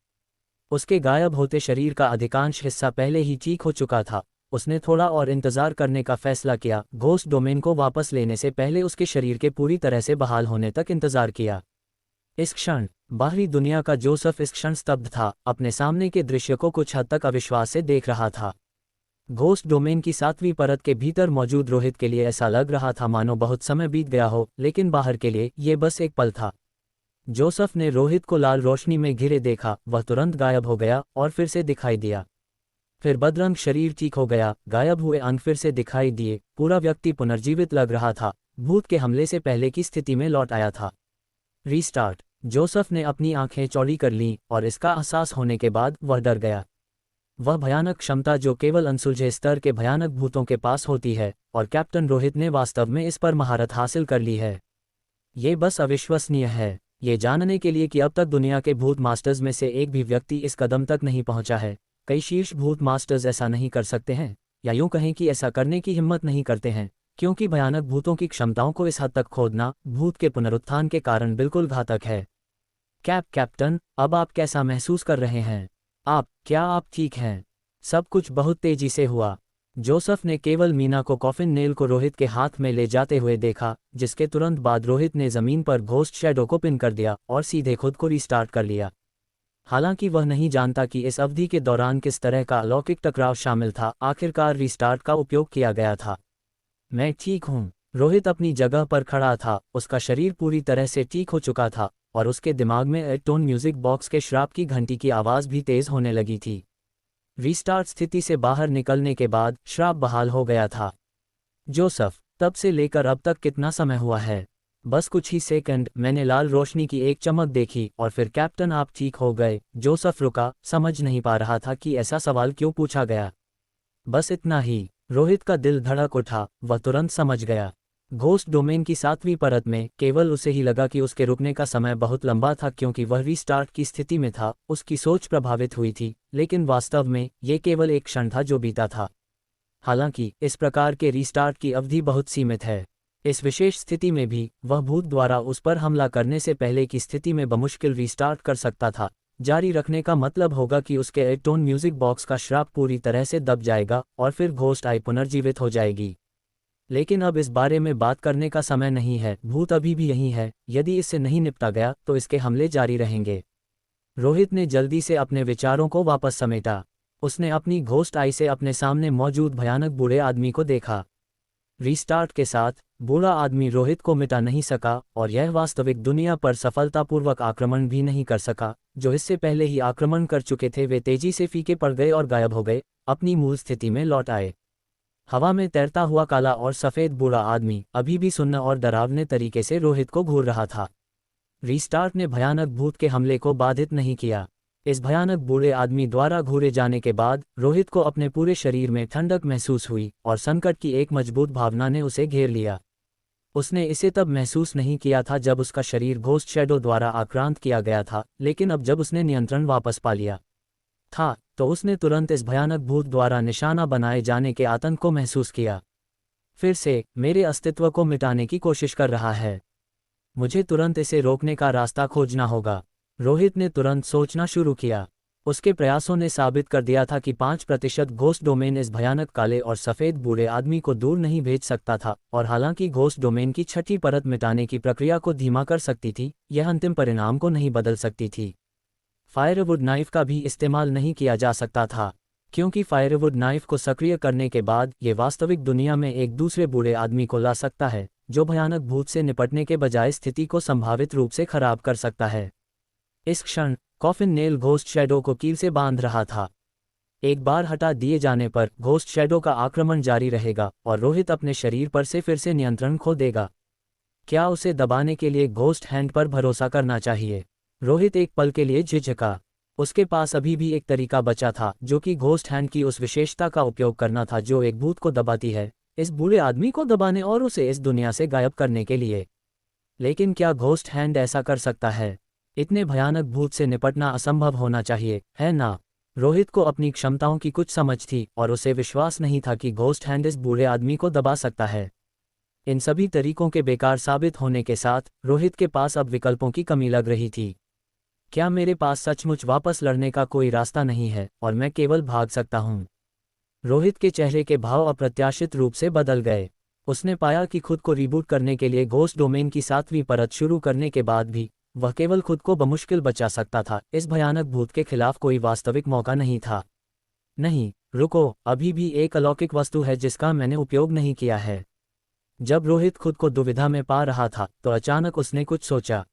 उसके गायब होते शरीर का अधिकांश हिस्सा पहले ही ठीक हो चुका था। उसने थोड़ा और इंतजार करने का फैसला किया, घोस्ट डोमेन को वापस लेने से पहले उसके शरीर के पूरी तरह से बहाल होने तक इंतजार किया। इस क्षण बाहरी दुनिया का जोसेफ इस क्षण स्तब्ध था, अपने सामने के दृश्य को कुछ हद तक अविश्वास से देख रहा था। घोस्ट डोमेन की 7वीं परत के भीतर मौजूद रोहित के लिए ऐसा लग रहा था मानो बहुत समय बीत गया हो, लेकिन बाहर के लिए ये बस एक पल था। जोसेफ ने रोहित को लाल रोशनी में घिरे देखा, वह तुरंत गायब हो गया और फिर से दिखाई दिया। फिर बदरंग शरीर ठीक हो गया, गायब हुए अंग फिर से दिखाई दिए, पूरा व्यक्ति पुनर्जीवित लग रहा था, भूत के हमले से पहले की स्थिति में लौट आया था। रीस्टार्ट। जोसेफ ने अपनी आंखें चौड़ी कर लीं और इसका एहसास होने के बाद वह डर गया। वह भयानक क्षमता जो केवल अनसुलझे स्तर के भयानक भूतों के पास होती है, और कैप्टन रोहित ने वास्तव में इस पर महारत हासिल कर ली है। ये बस अविश्वसनीय है, ये जानने के लिए कि अब तक दुनिया के भूत मास्टर्स में से एक भी व्यक्ति इस कदम तक नहीं पहुंचा है। कई शीर्ष भूत मास्टर्स ऐसा नहीं कर सकते हैं, या यूं कहें कि ऐसा करने की हिम्मत नहीं करते हैं, क्योंकि भयानक भूतों की क्षमताओं को इस हद तक खोदना भूत के पुनरुत्थान के कारण बिल्कुल घातक है। कैप्टन, अब आप कैसा महसूस कर रहे हैं? क्या आप ठीक हैं? सब कुछ बहुत तेजी से हुआ। जोसेफ ने केवल मीना को कॉफिन नेल को रोहित के हाथ में ले जाते हुए देखा, जिसके तुरंत बाद रोहित ने जमीन पर घोस्ट शैडो को पिन कर दिया और सीधे खुद को रीस्टार्ट कर लिया। हालांकि वह नहीं जानता कि इस अवधि के दौरान किस तरह का अलौकिक टकराव शामिल था, आखिरकार रीस्टार्ट का उपयोग किया गया था। मैं ठीक हूँ। रोहित अपनी जगह पर खड़ा था, उसका शरीर पूरी तरह से ठीक हो चुका था और उसके दिमाग में 8-टोन म्यूजिक बॉक्स के श्राप की घंटी की आवाज़ भी तेज होने लगी थी। रीस्टार्ट स्थिति से बाहर निकलने के बाद श्राप बहाल हो गया था। जोसेफ, तब से लेकर अब तक कितना समय हुआ है? बस कुछ ही सेकंड। मैंने लाल रोशनी की एक चमक देखी और फिर कैप्टन आप ठीक हो गए। जोसेफ रुका, समझ नहीं पा रहा था कि ऐसा सवाल क्यों पूछा गया। बस इतना ही। रोहित का दिल धड़क उठा, वह तुरंत समझ गया। घोस्ट डोमेन की 7वीं परत में केवल उसे ही लगा कि उसके रुकने का समय बहुत लंबा था, क्योंकि वह रीस्टार्ट की स्थिति में था, उसकी सोच प्रभावित हुई थी, लेकिन वास्तव में ये केवल एक क्षण था जो बीता था। हालांकि इस प्रकार के रीस्टार्ट की अवधि बहुत सीमित है। इस विशेष स्थिति में भी वह भूत द्वारा उस पर हमला करने से पहले की स्थिति में बमुश्किल रीस्टार्ट कर सकता था। जारी रखने का मतलब होगा कि उसके 8-टोन म्यूजिक बॉक्स का श्राप पूरी तरह से दब जाएगा और फिर घोस्ट आई पुनर्जीवित हो जाएगी। लेकिन अब इस बारे में बात करने का समय नहीं है, भूत अभी भी यही है, यदि इससे नहीं निपटा गया तो इसके हमले जारी रहेंगे। रोहित ने जल्दी से अपने विचारों को वापस समेटा। उसने अपनी घोस्ट आई से अपने सामने मौजूद भयानक बूढ़े आदमी को देखा। रीस्टार्ट के साथ बूढ़ा आदमी रोहित को मिटा नहीं सका और यह वास्तविक दुनिया पर सफलतापूर्वक आक्रमण भी नहीं कर सका। जो इससे पहले ही आक्रमण कर चुके थे वे तेजी से फीके पड़ गए और गायब हो गए, अपनी मूल स्थिति में लौट आए। हवा में तैरता हुआ काला और सफ़ेद बूढ़ा आदमी अभी भी सुन्न और डरावने तरीके से रोहित को घूर रहा था। रीस्टार्ट ने भयानक भूत के हमले को बाधित नहीं किया। इस भयानक बूढ़े आदमी द्वारा घूरे जाने के बाद रोहित को अपने पूरे शरीर में ठंडक महसूस हुई और संकट की एक मजबूत भावना ने उसे घेर लिया। उसने इसे तब महसूस नहीं किया था जब उसका शरीर घोस्ट शैडो द्वारा आक्रांत किया गया था, लेकिन अब जब उसने नियंत्रण वापस पा लिया था तो उसने तुरंत इस भयानक भूत द्वारा निशाना बनाए जाने के आतंक को महसूस किया। फिर से मेरे अस्तित्व को मिटाने की कोशिश कर रहा है। मुझे तुरंत इसे रोकने का रास्ता खोजना होगा। रोहित ने तुरंत सोचना शुरू किया। उसके प्रयासों ने साबित कर दिया था कि 5% घोस्ट डोमेन इस भयानक काले और सफ़ेद बूढ़े आदमी को दूर नहीं भेज सकता था, और हालांकि घोस्ट डोमेन की छठी परत मिटाने की प्रक्रिया को धीमा कर सकती थी, यह अंतिम परिणाम को नहीं बदल सकती थी। फायरवुड नाइफ का भी इस्तेमाल नहीं किया जा सकता था, क्योंकि फायरवुड नाइफ को सक्रिय करने के बाद ये वास्तविक दुनिया में एक दूसरे बूढ़े आदमी को ला सकता है, जो भयानक भूत से निपटने के बजाय स्थिति को संभावित रूप से खराब कर सकता है। इस क्षण कॉफिन नेल घोस्ट शैडो को कील से बांध रहा था। एक बार हटा दिए जाने पर घोस्ट शैडो का आक्रमण जारी रहेगा और रोहित अपने शरीर पर से फिर से नियंत्रण खो देगा। क्या उसे दबाने के लिए घोस्ट हैंड पर भरोसा करना चाहिए? रोहित एक पल के लिए झिझका। उसके पास अभी भी एक तरीका बचा था, जो कि घोस्ट हैंड की उस विशेषता का उपयोग करना था जो एक भूत को दबाती है, इस बूढ़े आदमी को दबाने और उसे इस दुनिया से गायब करने के लिए। लेकिन क्या घोस्ट हैंड ऐसा कर सकता है? इतने भयानक भूत से निपटना असंभव होना चाहिए, है ना? रोहित को अपनी क्षमताओं की कुछ समझ थी और उसे विश्वास नहीं था कि घोस्ट हैंड इस बूढ़े आदमी को दबा सकता है। इन सभी तरीकों के बेकार साबित होने के साथ रोहित के पास अब विकल्पों की कमी लग रही थी। क्या मेरे पास सचमुच वापस लड़ने का कोई रास्ता नहीं है और मैं केवल भाग सकता हूँ? रोहित के चेहरे के भाव अप्रत्याशित रूप से बदल गए। उसने पाया कि खुद को रिबूट करने के लिए घोस्ट डोमेन की 7वीं परत शुरू करने के बाद भी वह केवल खुद को बमुश्किल बचा सकता था। इस भयानक भूत के खिलाफ कोई वास्तविक मौका नहीं था। नहीं, रुको, अभी भी एक अलौकिक वस्तु है जिसका मैंने उपयोग नहीं किया है। जब रोहित खुद को दुविधा में पा रहा था तो अचानक उसने कुछ सोचा।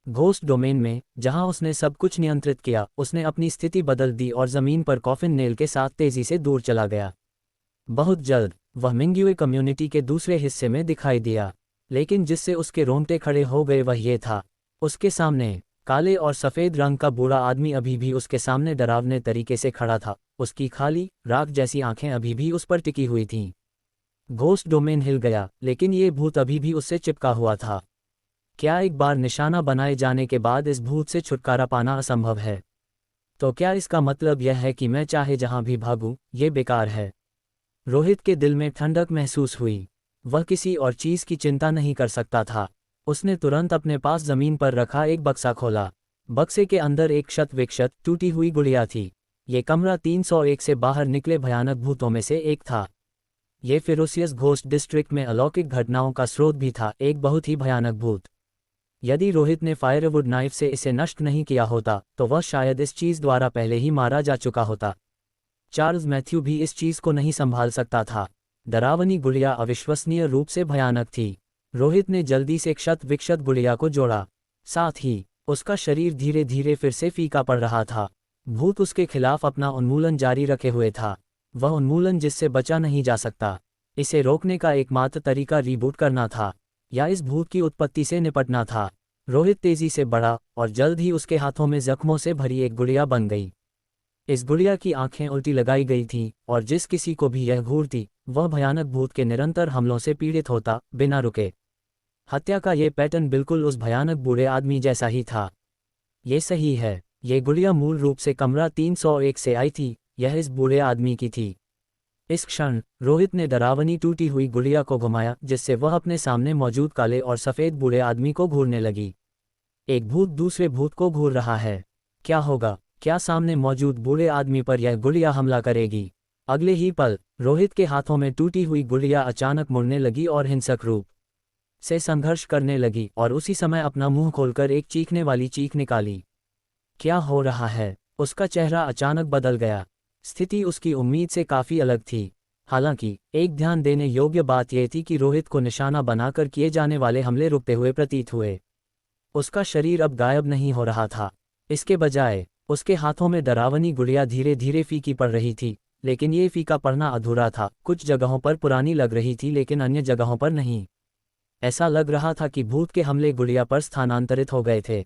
घोस्ट डोमेन में जहां उसने सब कुछ नियंत्रित किया, उसने अपनी स्थिति बदल दी और जमीन पर कॉफिन नेल के साथ तेजी से दूर चला गया। बहुत जल्द वह मिंग्युए कम्युनिटी के दूसरे हिस्से में दिखाई दिया, लेकिन जिससे उसके रोंगटे खड़े हो गए वह ये था, उसके सामने काले और सफ़ेद रंग का बूढ़ा आदमी अभी भी उसके सामने डरावने तरीके से खड़ा था। उसकी खाली राख जैसी आंखें अभी भी उस पर टिकी हुई थीं। घोस्ट डोमेन हिल गया, लेकिन ये भूत अभी भी उससे चिपका हुआ था। क्या एक बार निशाना बनाए जाने के बाद इस भूत से छुटकारा पाना असंभव है? तो क्या इसका मतलब यह है कि मैं चाहे जहां भी भागूं, ये बेकार है? रोहित के दिल में ठंडक महसूस हुई। वह किसी और चीज़ की चिंता नहीं कर सकता था। उसने तुरंत अपने पास जमीन पर रखा एक बक्सा खोला। बक्से के अंदर एक शत विक्षत टूटी हुई गुड़िया थी। ये कमरा 301 से बाहर निकले भयानक भूतों में से एक था। ये फेरोसियस घोस्ट डिस्ट्रिक्ट में अलौकिक घटनाओं का स्रोत भी था, एक बहुत ही भयानक भूत। यदि रोहित ने फायरवुड नाइफ से इसे नष्ट नहीं किया होता तो वह शायद इस चीज़ द्वारा पहले ही मारा जा चुका होता। चार्ल्स मैथ्यू भी इस चीज़ को नहीं संभाल सकता था। डरावनी गुड़िया अविश्वसनीय रूप से भयानक थी। रोहित ने जल्दी से क्षत विक्षत गुड़िया को जोड़ा। साथ ही उसका शरीर धीरे धीरे फिर से फीका पड़ रहा था। भूत उसके खिलाफ अपना उन्मूलन जारी रखे हुए था, वह उन्मूलन जिससे बचा नहीं जा सकता। इसे रोकने का एकमात्र तरीका रीबूट करना था या इस भूत की उत्पत्ति से निपटना था। रोहित तेजी से बढ़ा और जल्द ही उसके हाथों में जख्मों से भरी एक गुड़िया बन गई। इस गुड़िया की आंखें उल्टी लगाई गई थीं और जिस किसी को भी यह घूरती वह भयानक भूत के निरंतर हमलों से पीड़ित होता, बिना रुके। हत्या का ये पैटर्न बिल्कुल उस भयानक बूढ़े आदमी जैसा ही था। ये सही है, ये गुड़िया मूल रूप से कमरा 301 से आई थी, यह इस बूढ़े आदमी की थी। इस क्षण रोहित ने डरावनी टूटी हुई गुड़िया को घुमाया, जिससे वह अपने सामने मौजूद काले और सफ़ेद बूढ़े आदमी को घूरने लगी। एक भूत दूसरे भूत को घूर रहा है। क्या होगा? क्या सामने मौजूद बूढ़े आदमी पर यह गुड़िया हमला करेगी? अगले ही पल रोहित के हाथों में टूटी हुई गुड़िया अचानक मुड़ने लगी और हिंसक रूप से संघर्ष करने लगी, और उसी समय अपना मुंह खोलकर एक चीखने वाली चीख निकाली। क्या हो रहा है? उसका चेहरा अचानक बदल गया। स्थिति उसकी उम्मीद से काफ़ी अलग थी। हालांकि एक ध्यान देने योग्य बात यह थी कि रोहित को निशाना बनाकर किए जाने वाले हमले रुकते हुए प्रतीत हुए। उसका शरीर अब गायब नहीं हो रहा था। इसके बजाय उसके हाथों में डरावनी गुड़िया धीरे धीरे फीकी पड़ रही थी, लेकिन ये फीका पड़ना अधूरा था। कुछ जगहों पर पुरानी लग रही थी लेकिन अन्य जगहों पर नहीं। ऐसा लग रहा था कि भूत के हमले गुड़िया पर स्थानांतरित हो गए थे।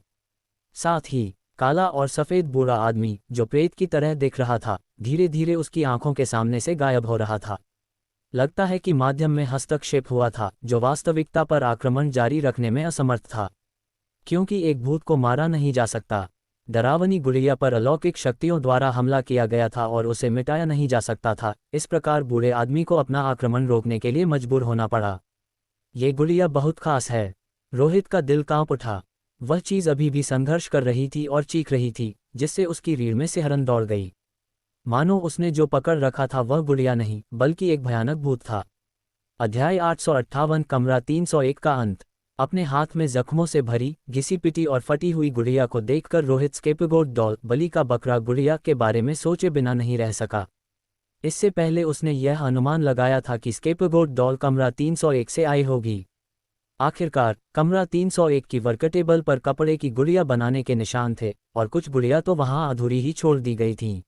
साथ ही काला और सफ़ेद बूढ़ा आदमी, जो प्रेत की तरह दिख रहा था, धीरे धीरे उसकी आंखों के सामने से गायब हो रहा था। लगता है कि माध्यम में हस्तक्षेप हुआ था, जो वास्तविकता पर आक्रमण जारी रखने में असमर्थ था। क्योंकि एक भूत को मारा नहीं जा सकता, डरावनी गुड़िया पर अलौकिक शक्तियों द्वारा हमला किया गया था और उसे मिटाया नहीं जा सकता था। इस प्रकार बूढ़े आदमी को अपना आक्रमण रोकने के लिए मजबूर होना पड़ा। ये गुड़िया बहुत खास है। रोहित का दिल कांप उठा। वह चीज़ अभी भी संघर्ष कर रही थी और चीख रही थी, जिससे उसकी रीढ़ में सिहरन दौड़ गई। मानो उसने जो पकड़ रखा था वह गुड़िया नहीं, बल्कि एक भयानक भूत था। अध्याय 858 कमरा 301 का अंत। अपने हाथ में जख्मों से भरी, घिसी पिटी और फटी हुई गुड़िया को देखकर रोहित स्केपगोट डॉल, बलि का बकरा गुड़िया के बारे में सोचे बिना नहीं रह सका। इससे पहले उसने यह अनुमान लगाया था कि स्केपगोट डॉल कमरा 301 से आई होगी। आखिरकार कमरा 301 की वर्कटेबल पर कपड़े की गुड़िया बनाने के निशान थे, और कुछ गुड़िया तो वहां अधूरी ही छोड़ दी गई थीं।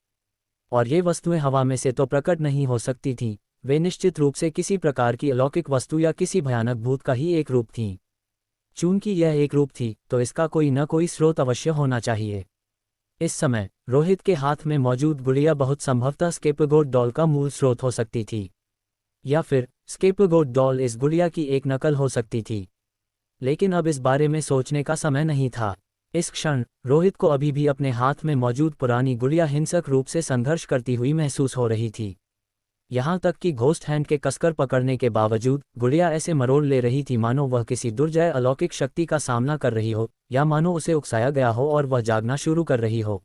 और ये वस्तुएं हवा में से तो प्रकट नहीं हो सकती थीं, वे निश्चित रूप से किसी प्रकार की अलौकिक वस्तु या किसी भयानक भूत का ही एक रूप थीं। चूंकि यह एक रूप थी, तो इसका कोई न कोई स्रोत अवश्य होना चाहिए। इस समय रोहित के हाथ में मौजूद गुड़िया बहुत संभवतः स्केपगोट डॉल का मूल स्रोत हो सकती थी, या फिर स्केपगोट डॉल इस गुड़िया की एक नकल हो सकती थी। लेकिन अब इस बारे में सोचने का समय नहीं था। इस क्षण रोहित को अभी भी अपने हाथ में मौजूद पुरानी गुड़िया हिंसक रूप से संघर्ष करती हुई महसूस हो रही थी। यहाँ तक कि घोस्ट हैंड के कसकर पकड़ने के बावजूद गुड़िया ऐसे मरोड़ ले रही थी मानो वह किसी दुर्जय अलौकिक शक्ति का सामना कर रही हो, या मानो उसे उकसाया गया हो और वह जागना शुरू कर रही हो।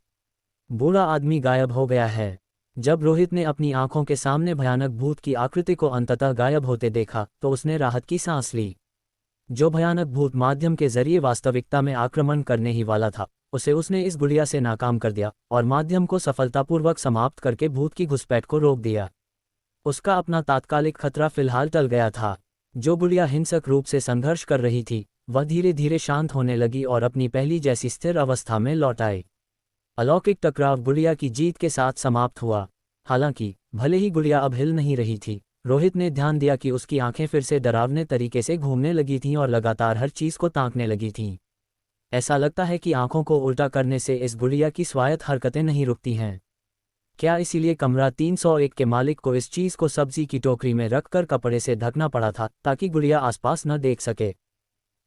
बूढ़ा आदमी गायब हो गया है। जब रोहित ने अपनी आंखों के सामने भयानक भूत की आकृति को अंततः गायब होते देखा, तो उसने राहत की सांस ली। जो भयानक भूत माध्यम के जरिए वास्तविकता में आक्रमण करने ही वाला था, उसे उसने इस गुड़िया से नाकाम कर दिया और माध्यम को सफलतापूर्वक समाप्त करके भूत की घुसपैठ को रोक दिया। उसका अपना तात्कालिक खतरा फिलहाल टल गया था। जो गुड़िया हिंसक रूप से संघर्ष कर रही थी, वह धीरे धीरे शांत होने लगी और अपनी पहली जैसी स्थिर अवस्था में लौट आई। अलौकिक टकराव गुड़िया की जीत के साथ समाप्त हुआ। हालांकि भले ही गुड़िया अब हिल नहीं रही थी, रोहित ने ध्यान दिया कि उसकी आंखें फिर से डरावने तरीके से घूमने लगी थीं और लगातार हर चीज़ को ताकने लगी थीं। ऐसा लगता है कि आंखों को उल्टा करने से इस गुड़िया की स्वायत्त हरकतें नहीं रुकती हैं। क्या इसीलिए कमरा 301 के मालिक को इस चीज़ को सब्जी की टोकरी में रखकर कपड़े से ढकना पड़ा था, ताकि गुड़िया आसपास न देख सके?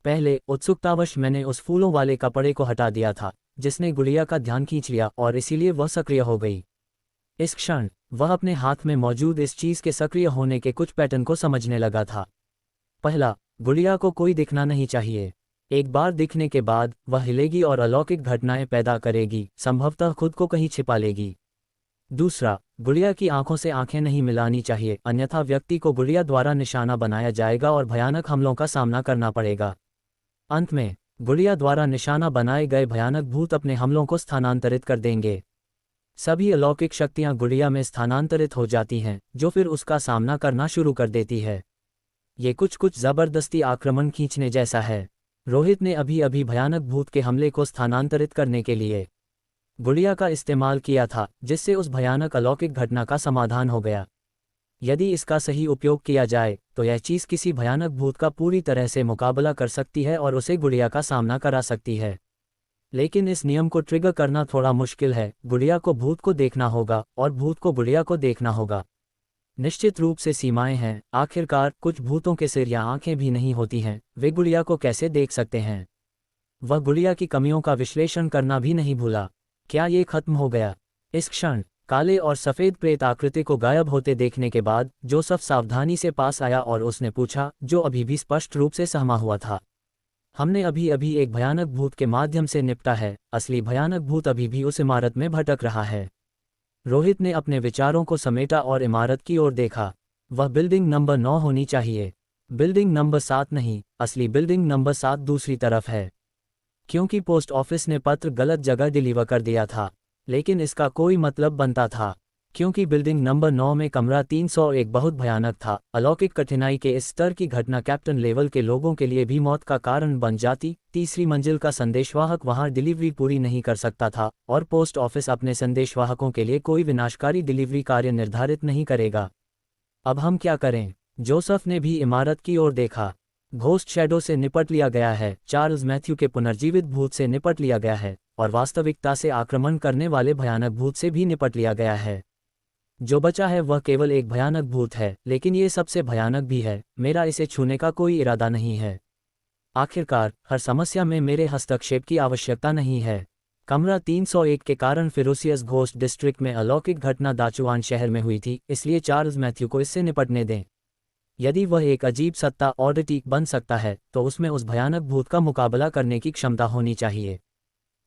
पहले उत्सुकतावश मैंने उस फूलों वाले कपड़े को हटा दिया था, जिसने गुड़िया का ध्यान खींच लिया, और इसीलिए वह सक्रिय हो गई। इस क्षण वह अपने हाथ में मौजूद इस चीज़ के सक्रिय होने के कुछ पैटर्न को समझने लगा था। पहला, गुड़िया को कोई दिखना नहीं चाहिए। एक बार दिखने के बाद वह हिलेगी और अलौकिक घटनाएं पैदा करेगी, संभवतः खुद को कहीं छिपा लेगी। दूसरा, गुड़िया की आंखों से आंखें नहीं मिलानी चाहिए, अन्यथा व्यक्ति को गुड़िया द्वारा निशाना बनाया जाएगा और भयानक हमलों का सामना करना पड़ेगा। अंत में गुड़िया द्वारा निशाना बनाए गए भयानक भूत अपने हमलों को स्थानांतरित कर देंगे। सभी अलौकिक शक्तियां गुड़िया में स्थानांतरित हो जाती हैं, जो फिर उसका सामना करना शुरू कर देती है। ये कुछ जबरदस्ती आक्रमण खींचने जैसा है। रोहित ने अभी अभी भयानक भूत के हमले को स्थानांतरित करने के लिए गुड़िया का इस्तेमाल किया था, जिससे उस भयानक अलौकिक घटना का समाधान हो गया। यदि इसका सही उपयोग किया जाए, तो यह चीज़ किसी भयानक भूत का पूरी तरह से मुकाबला कर सकती है और उसे गुड़िया का सामना करा सकती है। लेकिन इस नियम को ट्रिगर करना थोड़ा मुश्किल है। गुड़िया को भूत को देखना होगा और भूत को गुड़िया को देखना होगा। निश्चित रूप से सीमाएं हैं। आखिरकार कुछ भूतों के सिर या आंखें भी नहीं होती हैं, वे गुड़िया को कैसे देख सकते हैं? वह गुड़िया की कमियों का विश्लेषण करना भी नहीं भूला। क्या ये खत्म हो गया? इस क्षण काले और सफ़ेद प्रेत आकृति को गायब होते देखने के बाद जोसेफ सावधानी से पास आया और उसने पूछा, जो अभी भी स्पष्ट रूप से सहमा हुआ था। हमने अभी अभी एक भयानक भूत के माध्यम से निपटा है। असली भयानक भूत अभी भी उस इमारत में भटक रहा है। रोहित ने अपने विचारों को समेटा और इमारत की ओर देखा। वह बिल्डिंग नंबर 9 होनी चाहिए, बिल्डिंग नंबर 7 नहीं। असली बिल्डिंग नंबर 7 दूसरी तरफ है। क्योंकि पोस्ट ऑफिस ने पत्र गलत जगह डिलीवर कर दिया था, लेकिन इसका कोई मतलब बनता था, क्योंकि बिल्डिंग नंबर 9 में कमरा 301 बहुत भयानक था। अलौकिक कठिनाई के इस स्तर की घटना कैप्टन लेवल के लोगों के लिए भी मौत का कारण बन जाती। तीसरी मंजिल का संदेशवाहक वहां डिलीवरी पूरी नहीं कर सकता था, और पोस्ट ऑफिस अपने संदेशवाहकों के लिए कोई विनाशकारी डिलीवरी कार्य निर्धारित नहीं करेगा। अब हम क्या करें? जोसेफ ने भी इमारत की ओर देखा। घोस्ट शैडो से निपट लिया गया है, चार्ल्स मैथ्यू के पुनर्जीवित भूत से निपट लिया गया है, और वास्तविकता से आक्रमण करने वाले भयानक भूत से भी निपट लिया गया है। जो बचा है वह केवल एक भयानक भूत है, लेकिन ये सबसे भयानक भी है। मेरा इसे छूने का कोई इरादा नहीं है। आखिरकार हर समस्या में मेरे हस्तक्षेप की आवश्यकता नहीं है। कमरा 301 के कारण फिरोसियस घोस्ट डिस्ट्रिक्ट में अलौकिक घटना दाचुआन शहर में हुई थी, इसलिए चार्ल्स मैथ्यू को इससे निपटने दें। यदि वह एक अजीब सत्ता ऑडिटी बन सकता है तो उसमें उस भयानक भूत का मुकाबला करने की क्षमता होनी चाहिए।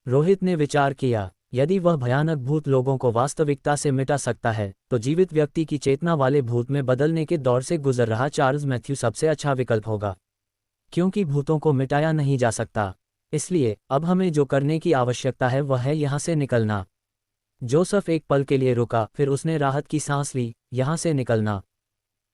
रोहित ने विचार किया, यदि वह भयानक भूत लोगों को वास्तविकता से मिटा सकता है तो जीवित व्यक्ति की चेतना वाले भूत में बदलने के दौर से गुजर रहा चार्ल्स मैथ्यू सबसे अच्छा विकल्प होगा। क्योंकि भूतों को मिटाया नहीं जा सकता, इसलिए अब हमें जो करने की आवश्यकता है वह है यहाँ से निकलना। जोसेफ एक पल के लिए रुका, फिर उसने राहत की सांस ली। यहाँ से निकलना,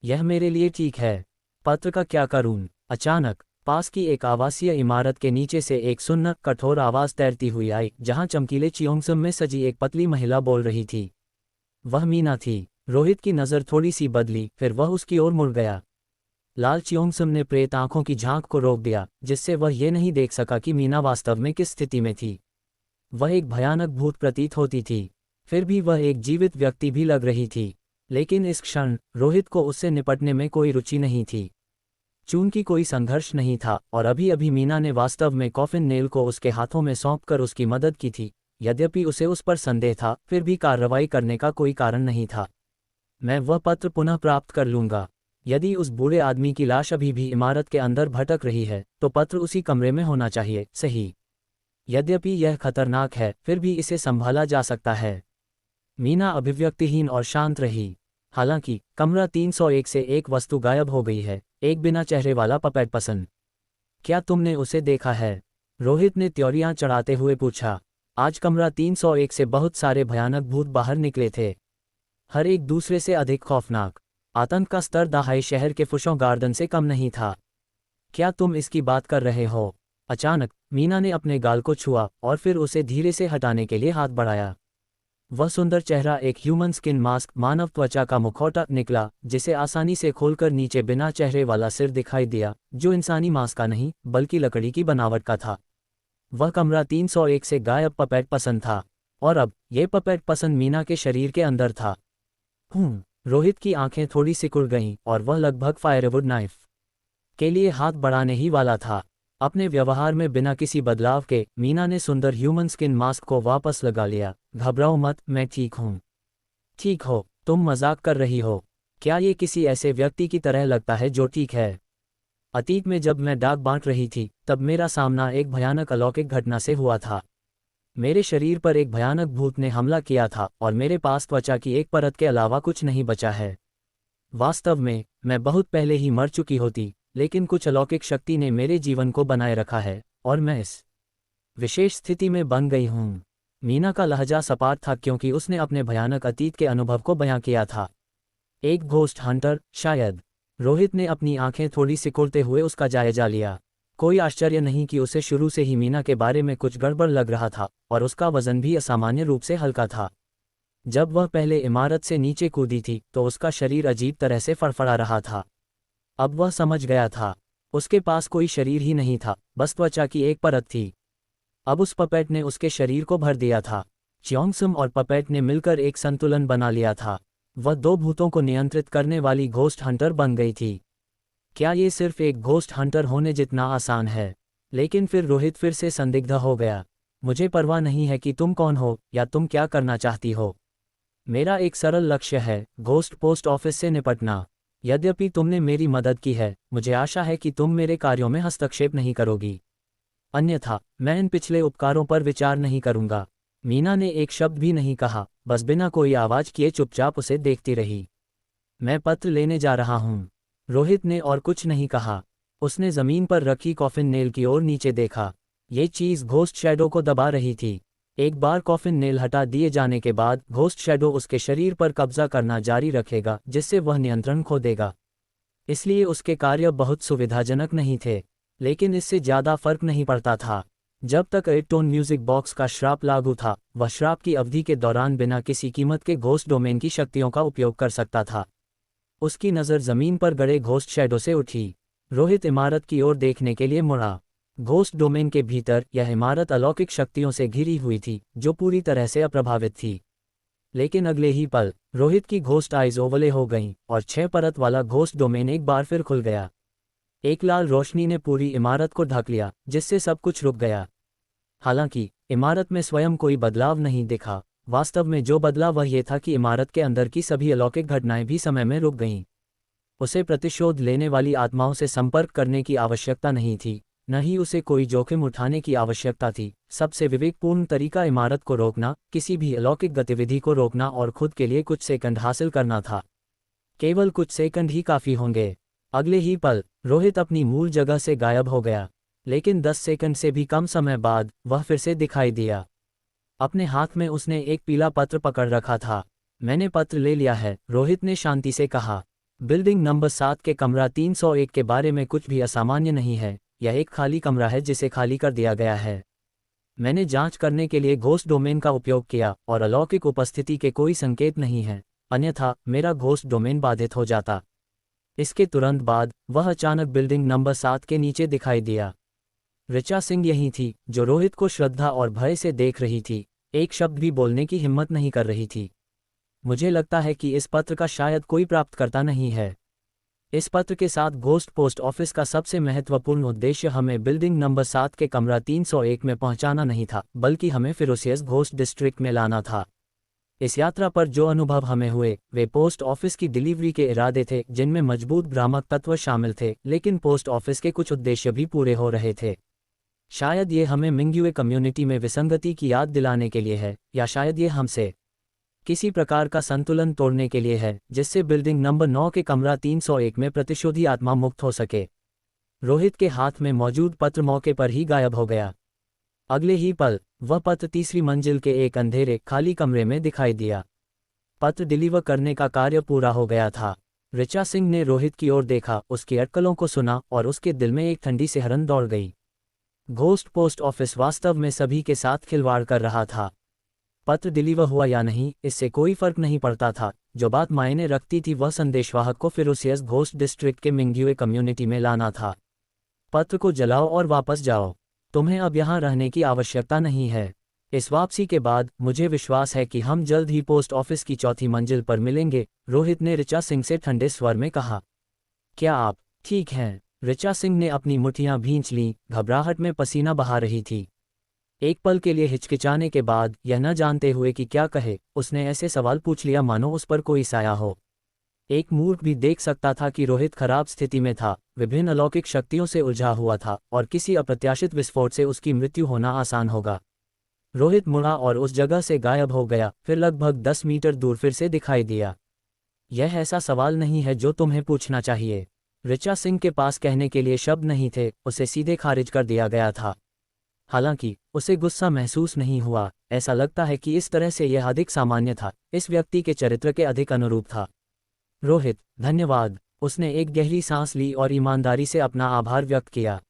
यह मेरे लिए ठीक है। पत्र का क्या करूं? अचानक पास की एक आवासीय इमारत के नीचे से एक सुन्न कठोर आवाज तैरती हुई आई, जहां चमकीले चियोंगसम में सजी एक पतली महिला बोल रही थी। वह मीना थी। रोहित की नज़र थोड़ी सी बदली, फिर वह उसकी ओर मुड़ गया। लाल चियोंगसम ने प्रेत आंखों की झांक को रोक दिया, जिससे वह ये नहीं देख सका कि मीना वास्तव में किस स्थिति में थी। वह एक भयानक भूत प्रतीत होती थी, फिर भी वह एक जीवित व्यक्ति भी लग रही थी। लेकिन इस क्षण रोहित को उससे निपटने में कोई रुचि नहीं थी। चूंकि कोई संघर्ष नहीं था और अभी अभी मीना ने वास्तव में कॉफिन नेल को उसके हाथों में सौंपकर उसकी मदद की थी, यद्यपि उसे उस पर संदेह था, फिर भी कार्रवाई करने का कोई कारण नहीं था। मैं वह पत्र पुनः प्राप्त कर लूंगा। यदि उस बूढ़े आदमी की लाश अभी भी इमारत के अंदर भटक रही है तो पत्र उसी कमरे में होना चाहिए, सही। यद्यपि यह खतरनाक है, फिर भी इसे संभाला जा सकता है। मीना अभिव्यक्तिहीन और शांत रही। हालांकि कमरा 301 से एक वस्तु गायब हो गई है, एक बिना चेहरे वाला पपेट पसंद। क्या तुमने उसे देखा है? रोहित ने त्योरियां चढ़ाते हुए पूछा। आज कमरा 301 से बहुत सारे भयानक भूत बाहर निकले थे, हर एक दूसरे से अधिक खौफनाक। आतंक का स्तर दहाई शहर के फुशों गार्डन से कम नहीं था। क्या तुम इसकी बात कर रहे हो? अचानक मीना ने अपने गाल को छुआ और फिर उसे धीरे से हटाने के लिए हाथ बढ़ाया। वह सुंदर चेहरा एक ह्यूमन स्किन मास्क, मानव त्वचा का मुखौटा निकला, जिसे आसानी से खोलकर नीचे बिना चेहरे वाला सिर दिखाई दिया, जो इंसानी मांस का नहीं बल्कि लकड़ी की बनावट का था। वह कमरा 301 से गायब पपेट पसंद था, और अब ये पपेट पसंद मीना के शरीर के अंदर था। रोहित की आंखें थोड़ी सिकुड़ गईं और वह लगभग फायरवुड नाइफ के लिए हाथ बढ़ाने ही वाला था। अपने व्यवहार में बिना किसी बदलाव के मीना ने सुंदर ह्यूमन स्किन मास्क को वापस लगा लिया। घबराओ मत, मैं ठीक हूँ। ठीक हो? तुम मजाक कर रही हो? क्या ये किसी ऐसे व्यक्ति की तरह लगता है जो ठीक है? अतीत में जब मैं डाक बांट रही थी तब मेरा सामना एक भयानक अलौकिक घटना से हुआ था। मेरे शरीर पर एक भयानक भूत ने हमला किया था और मेरे पास त्वचा की एक परत के अलावा कुछ नहीं बचा है। वास्तव में मैं बहुत पहले ही मर चुकी होती, लेकिन कुछ अलौकिक शक्ति ने मेरे जीवन को बनाए रखा है और मैं इस विशेष स्थिति में बन गई हूँ। मीना का लहजा सपाट था क्योंकि उसने अपने भयानक अतीत के अनुभव को बयां किया था। एक घोस्ट हंटर, शायद। रोहित ने अपनी आंखें थोड़ी सिकुड़ते हुए उसका जायजा लिया। कोई आश्चर्य नहीं कि उसे शुरू से ही मीना के बारे में कुछ गड़बड़ लग रहा था और उसका वजन भी असामान्य रूप से हल्का था। जब वह पहले इमारत से नीचे कूदी थी तो उसका शरीर अजीब तरह से फड़फड़ा रहा था। अब वह समझ गया था, उसके पास कोई शरीर ही नहीं था, बस त्वचा की एक परत थी। अब उस पपेट ने उसके शरीर को भर दिया था। चियोंगसम और पपेट ने मिलकर एक संतुलन बना लिया था। वह दो भूतों को नियंत्रित करने वाली घोस्ट हंटर बन गई थी। क्या ये सिर्फ एक घोस्ट हंटर होने जितना आसान है? लेकिन फिर रोहित फिर से संदिग्ध हो गया। मुझे परवाह नहीं है कि तुम कौन हो या तुम क्या करना चाहती हो। मेरा एक सरल लक्ष्य है, घोस्ट पोस्ट ऑफिस से निपटना। यद्यपि तुमने मेरी मदद की है, मुझे आशा है कि तुम मेरे कार्यों में हस्तक्षेप नहीं करोगी। अन्यथा मैं इन पिछले उपकारों पर विचार नहीं करूंगा। मीना ने एक शब्द भी नहीं कहा, बस बिना कोई आवाज किए चुपचाप उसे देखती रही। मैं पत्र लेने जा रहा हूँ। रोहित ने और कुछ नहीं कहा। उसने जमीन पर रखी कॉफिन नेल की ओर नीचे देखा। ये चीज घोस्ट शैडो को दबा रही थी। एक बार कॉफिन नेल हटा दिए जाने के बाद घोस्ट शैडो उसके शरीर पर कब्जा करना जारी रखेगा, जिससे वह नियंत्रण खो देगा। इसलिए उसके कार्य बहुत सुविधाजनक नहीं थे, लेकिन इससे ज्यादा फर्क नहीं पड़ता था। जब तक 8 टोन म्यूजिक बॉक्स का श्राप लागू था, वह श्राप की अवधि के दौरान बिना किसी कीमत के घोस्ट डोमेन की शक्तियों का उपयोग कर सकता था। उसकी नज़र जमीन पर गड़े घोस्ट शैडो से उठी। रोहित इमारत की ओर देखने के लिए मुड़ा। घोस्ट डोमेन के भीतर यह इमारत अलौकिक शक्तियों से घिरी हुई थी जो पूरी तरह से अप्रभावित थी। लेकिन अगले ही पल रोहित की घोस्ट आइज ओवले हो गईं और 6 परत वाला घोस्ट डोमेन एक बार फिर खुल गया। एक लाल रोशनी ने पूरी इमारत को ढक लिया, जिससे सब कुछ रुक गया। हालांकि इमारत में स्वयं कोई बदलाव नहीं दिखा। वास्तव में जो बदला वह ये था कि इमारत के अंदर की सभी अलौकिक घटनाएं भी समय में रुक गईं। उसे प्रतिशोध लेने वाली आत्माओं से संपर्क करने की आवश्यकता नहीं थी, न ही उसे कोई जोखिम उठाने की आवश्यकता थी। सबसे विवेकपूर्ण तरीका इमारत को रोकना, किसी भी अलौकिक गतिविधि को रोकना और खुद के लिए कुछ सेकंड हासिल करना था। केवल कुछ सेकंड ही काफ़ी होंगे। अगले ही पल रोहित अपनी मूल जगह से गायब हो गया, लेकिन 10 सेकंड से भी कम समय बाद वह फिर से दिखाई दिया। अपने हाथ में उसने एक पीला पत्र पकड़ रखा था। मैंने पत्र ले लिया है, रोहित ने शांति से कहा। बिल्डिंग नंबर 7 के कमरा 301 के बारे में कुछ भी असामान्य नहीं है। यह एक खाली कमरा है जिसे खाली कर दिया गया है। मैंने जांच करने के लिए घोस्ट डोमेन का उपयोग किया और अलौकिक उपस्थिति के कोई संकेत नहीं है, अन्यथा मेरा घोस्ट डोमेन बाधित हो जाता। इसके तुरंत बाद वह अचानक बिल्डिंग नंबर 7 के नीचे दिखाई दिया। ऋचा सिंह यही थी, जो रोहित को श्रद्धा और भय से देख रही थी, एक शब्द भी बोलने की हिम्मत नहीं कर रही थी। मुझे लगता है कि इस पत्र का शायद कोई प्राप्तकर्ता नहीं है। इस पत्र के साथ घोस्ट पोस्ट ऑफिस का सबसे महत्वपूर्ण उद्देश्य हमें बिल्डिंग नंबर 7 के कमरा 301 में पहुंचाना नहीं था, बल्कि हमें फिरोसियस घोस्ट डिस्ट्रिक्ट में लाना था। इस यात्रा पर जो अनुभव हमें हुए वे पोस्ट ऑफिस की डिलीवरी के इरादे थे, जिनमें मजबूत भ्रामक तत्व शामिल थे, लेकिन पोस्ट ऑफिस के कुछ उद्देश्य भी पूरे हो रहे थे। शायद ये हमें मिंग्युए कम्युनिटी में विसंगति की याद दिलाने के लिए है, या शायद ये हमसे किसी प्रकार का संतुलन तोड़ने के लिए है, जिससे बिल्डिंग नंबर 9 के कमरा 301 में प्रतिशोधी आत्मा मुक्त हो सके। रोहित के हाथ में मौजूद पत्र मौके पर ही गायब हो गया। अगले ही पल वह पत्र तीसरी मंजिल के एक अंधेरे खाली कमरे में दिखाई दिया। पत्र डिलीवर करने का कार्य पूरा हो गया था। ऋचा सिंह ने रोहित की ओर देखा, उसकी अटकलों को सुना और उसके दिल में एक ठंडी सिहरन दौड़ गई। घोस्ट पोस्ट ऑफिस वास्तव में सभी के साथ खिलवाड़ कर रहा था। पत्र डिलीवर हुआ या नहीं, इससे कोई फर्क नहीं पड़ता था। जो बात मायने रखती थी वह संदेशवाहक को फिरोसियस घोस्ट डिस्ट्रिक्ट के मिंग्युए कम्युनिटी में लाना था। पत्र को जलाओ और वापस जाओ। तुम्हें अब यहाँ रहने की आवश्यकता नहीं है। इस वापसी के बाद मुझे विश्वास है कि हम जल्द ही पोस्ट ऑफिस की चौथी मंजिल पर मिलेंगे, रोहित ने ऋचा सिंह से ठंडे स्वर में कहा। क्या आप ठीक हैं? ऋचा सिंह ने अपनी मुट्ठियां भींच लीं, घबराहट में पसीना बहा रही थी। एक पल के लिए हिचकिचाने के बाद, यह न जानते हुए कि क्या कहे, उसने ऐसे सवाल पूछ लिया मानो उस पर कोई साया हो। एक मूर्ख भी देख सकता था कि रोहित खराब स्थिति में था, विभिन्न अलौकिक शक्तियों से उलझा हुआ था और किसी अप्रत्याशित विस्फोट से उसकी मृत्यु होना आसान होगा। रोहित मुड़ा और उस जगह से गायब हो गया, फिर लगभग 10 मीटर दूर फिर से दिखाई दिया। यह ऐसा सवाल नहीं है जो तुम्हें पूछना चाहिए। ऋचा सिंह के पास कहने के लिए शब्द नहीं थे, उसे सीधे खारिज कर दिया गया था। हालांकि उसे गुस्सा महसूस नहीं हुआ, ऐसा लगता है कि इस तरह से यह अधिक सामान्य था, इस व्यक्ति के चरित्र के अधिक अनुरूप था। रोहित, धन्यवाद। उसने एक गहरी सांस ली और ईमानदारी से अपना आभार व्यक्त किया।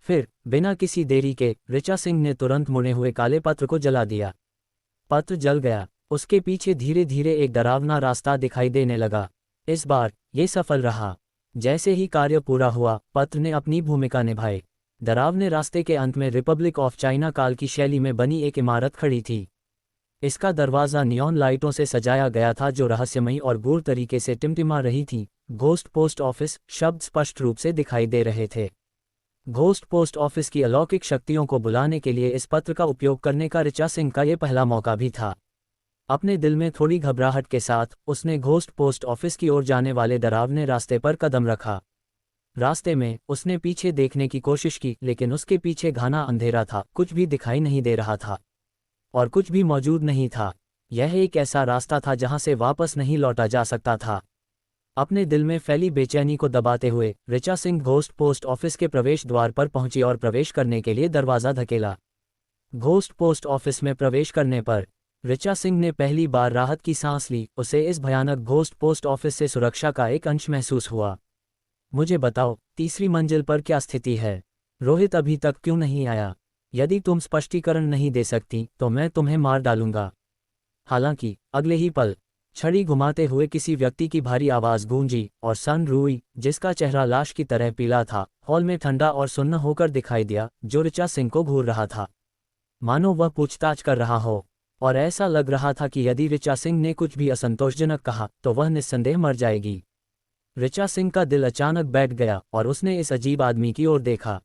फिर बिना किसी देरी के ऋचा सिंह ने तुरंत मुड़े हुए काले पत्र को जला दिया। पत्र जल गया। उसके पीछे धीरे धीरे एक डरावना रास्ता दिखाई देने लगा। इस बार ये सफल रहा। जैसे ही कार्य पूरा हुआ, पत्र ने अपनी भूमिका निभाई। डरावने रास्ते के अंत में रिपब्लिक ऑफ चाइना काल की शैली में बनी एक इमारत खड़ी थी। इसका दरवाज़ा नियॉन लाइटों से सजाया गया था जो रहस्यमयी और गूढ़ तरीके से टिमटिमा रही थी। घोस्ट पोस्ट ऑफिस शब्द स्पष्ट रूप से दिखाई दे रहे थे। घोस्ट पोस्ट ऑफिस की अलौकिक शक्तियों को बुलाने के लिए इस पत्र का उपयोग करने का ऋचा सिंह का ये पहला मौका भी था। अपने दिल में थोड़ी घबराहट के साथ उसने घोस्ट पोस्ट ऑफिस की ओर जाने वाले डरावने रास्ते पर कदम रखा। रास्ते में उसने पीछे देखने की कोशिश की, लेकिन उसके पीछे घना अंधेरा था, कुछ भी दिखाई नहीं दे रहा था और कुछ भी मौजूद नहीं था। यह एक ऐसा रास्ता था जहां से वापस नहीं लौटा जा सकता था। अपने दिल में फैली बेचैनी को दबाते हुए Richa Singh ghost post office के प्रवेश द्वार पर पहुंची और प्रवेश करने के लिए दरवाज़ा धकेला। घोस्ट पोस्ट ऑफिस में प्रवेश करने पर ऋचा सिंह ने पहली बार राहत की सांस ली। उसे इस भयानक घोस्ट पोस्ट ऑफिस से सुरक्षा का एक अंश महसूस हुआ। मुझे बताओ, तीसरी मंजिल पर क्या स्थिति है? रोहित अभी तक क्यों नहीं आया? यदि तुम स्पष्टीकरण नहीं दे सकती तो मैं तुम्हें मार डालूंगा। हालांकि अगले ही पल छड़ी घुमाते हुए किसी व्यक्ति की भारी आवाज गूंजी और सन रूई, जिसका चेहरा लाश की तरह पीला था, हॉल में ठंडा और सुन्न होकर दिखाई दिया, जो ऋचा सिंह को घूर रहा था, मानो वह पूछताछ कर रहा हो। और ऐसा लग रहा था कि यदि ऋचा सिंह ने कुछ भी असंतोषजनक कहा तो वह निस्संदेह मर जाएगी। ऋचा सिंह का दिल अचानक बैठ गया और उसने इस अजीब आदमी की ओर देखा।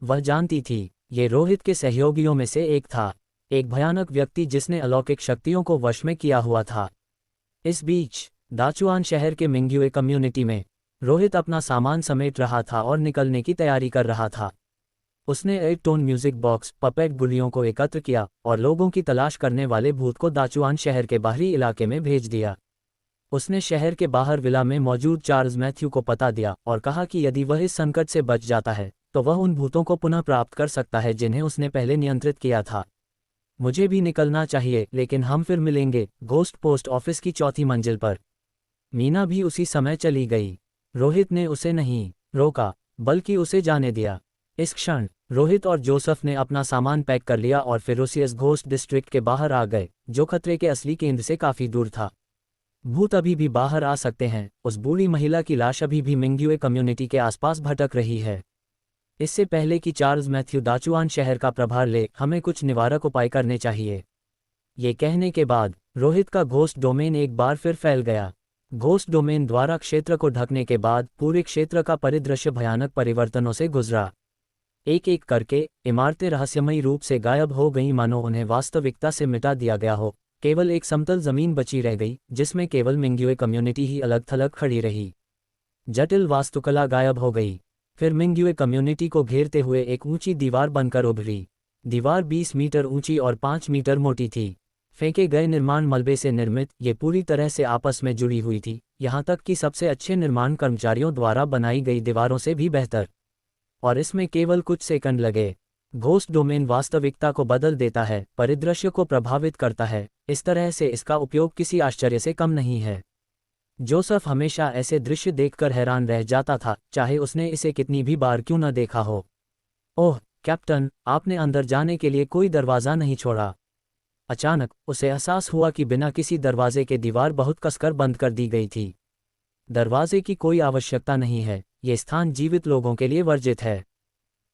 वह जानती थी, ये रोहित के सहयोगियों में से एक था, एक भयानक व्यक्ति जिसने अलौकिक शक्तियों को वश में किया हुआ था। इस बीच दाचुआन शहर के मिंग्युए कम्युनिटी में रोहित अपना सामान समेट रहा था और निकलने की तैयारी कर रहा था। उसने 8 टोन म्यूजिक बॉक्स पपेट गुलियों को एकत्र किया और लोगों की तलाश करने वाले भूत को दाचुआन शहर के बाहरी इलाके में भेज दिया। उसने शहर के बाहर विला में मौजूद चार्ल्स मैथ्यू को पता दिया और कहा कि यदि वह इस संकट से बच जाता है तो वह उन भूतों को पुनः प्राप्त कर सकता है जिन्हें उसने पहले नियंत्रित किया था। मुझे भी निकलना चाहिए, लेकिन हम फिर मिलेंगे, घोस्ट पोस्ट ऑफिस की 4थी मंजिल पर। मीना भी उसी समय चली गई। रोहित ने उसे नहीं रोका, बल्कि उसे जाने दिया। इस क्षण रोहित और जोसेफ ने अपना सामान पैक कर लिया और फेरोसियस घोस्ट डिस्ट्रिक्ट के बाहर आ गए, जो खतरे के असली केंद्र से काफी दूर था। भूत अभी भी बाहर आ सकते हैं। उस बूढ़ी महिला की लाश अभी भी मिंग्युए कम्युनिटी के आसपास भटक रही है। इससे पहले कि चार्ल्स मैथ्यू दाचुआन शहर का प्रभार ले, हमें कुछ निवारक उपाय करने चाहिए। ये कहने के बाद रोहित का घोस्ट डोमेन एक बार फिर फैल गया। घोस्ट डोमेन द्वारा क्षेत्र को ढकने के बाद पूरे क्षेत्र का परिदृश्य भयानक परिवर्तनों से गुजरा। एक एक करके इमारतें रहस्यमयी रूप से गायब हो गईं, मानो उन्हें वास्तविकता से मिटा दिया गया हो। केवल एक समतल जमीन बची रह गई, जिसमें केवल मिंग्युए कम्युनिटी ही अलग थलग खड़ी रही। जटिल वास्तुकला गायब हो गई। फिर मिंग्युए कम्युनिटी को घेरते हुए एक ऊंची दीवार बनकर उभरी। दीवार 20 मीटर ऊंची और 5 मीटर मोटी थी। फेंके गए निर्माण मलबे से निर्मित, ये पूरी तरह से आपस में जुड़ी हुई थी, यहाँ तक कि सबसे अच्छे निर्माण कर्मचारियों द्वारा बनाई गई दीवारों से भी बेहतर। और इसमें केवल कुछ सेकंड लगे। घोस्ट डोमेन वास्तविकता को बदल देता है, परिदृश्य को प्रभावित करता है, इस तरह से इसका उपयोग किसी आश्चर्य से कम नहीं है। जोसेफ हमेशा ऐसे दृश्य देखकर हैरान रह जाता था, चाहे उसने इसे कितनी भी बार क्यों न देखा हो। ओह कैप्टन, आपने अंदर जाने के लिए कोई दरवाज़ा नहीं छोड़ा। अचानक उसे एहसास हुआ कि बिना किसी दरवाजे के दीवार बहुत कसकर बंद कर दी गई थी। दरवाजे की कोई आवश्यकता नहीं है, ये स्थान जीवित लोगों के लिए वर्जित है।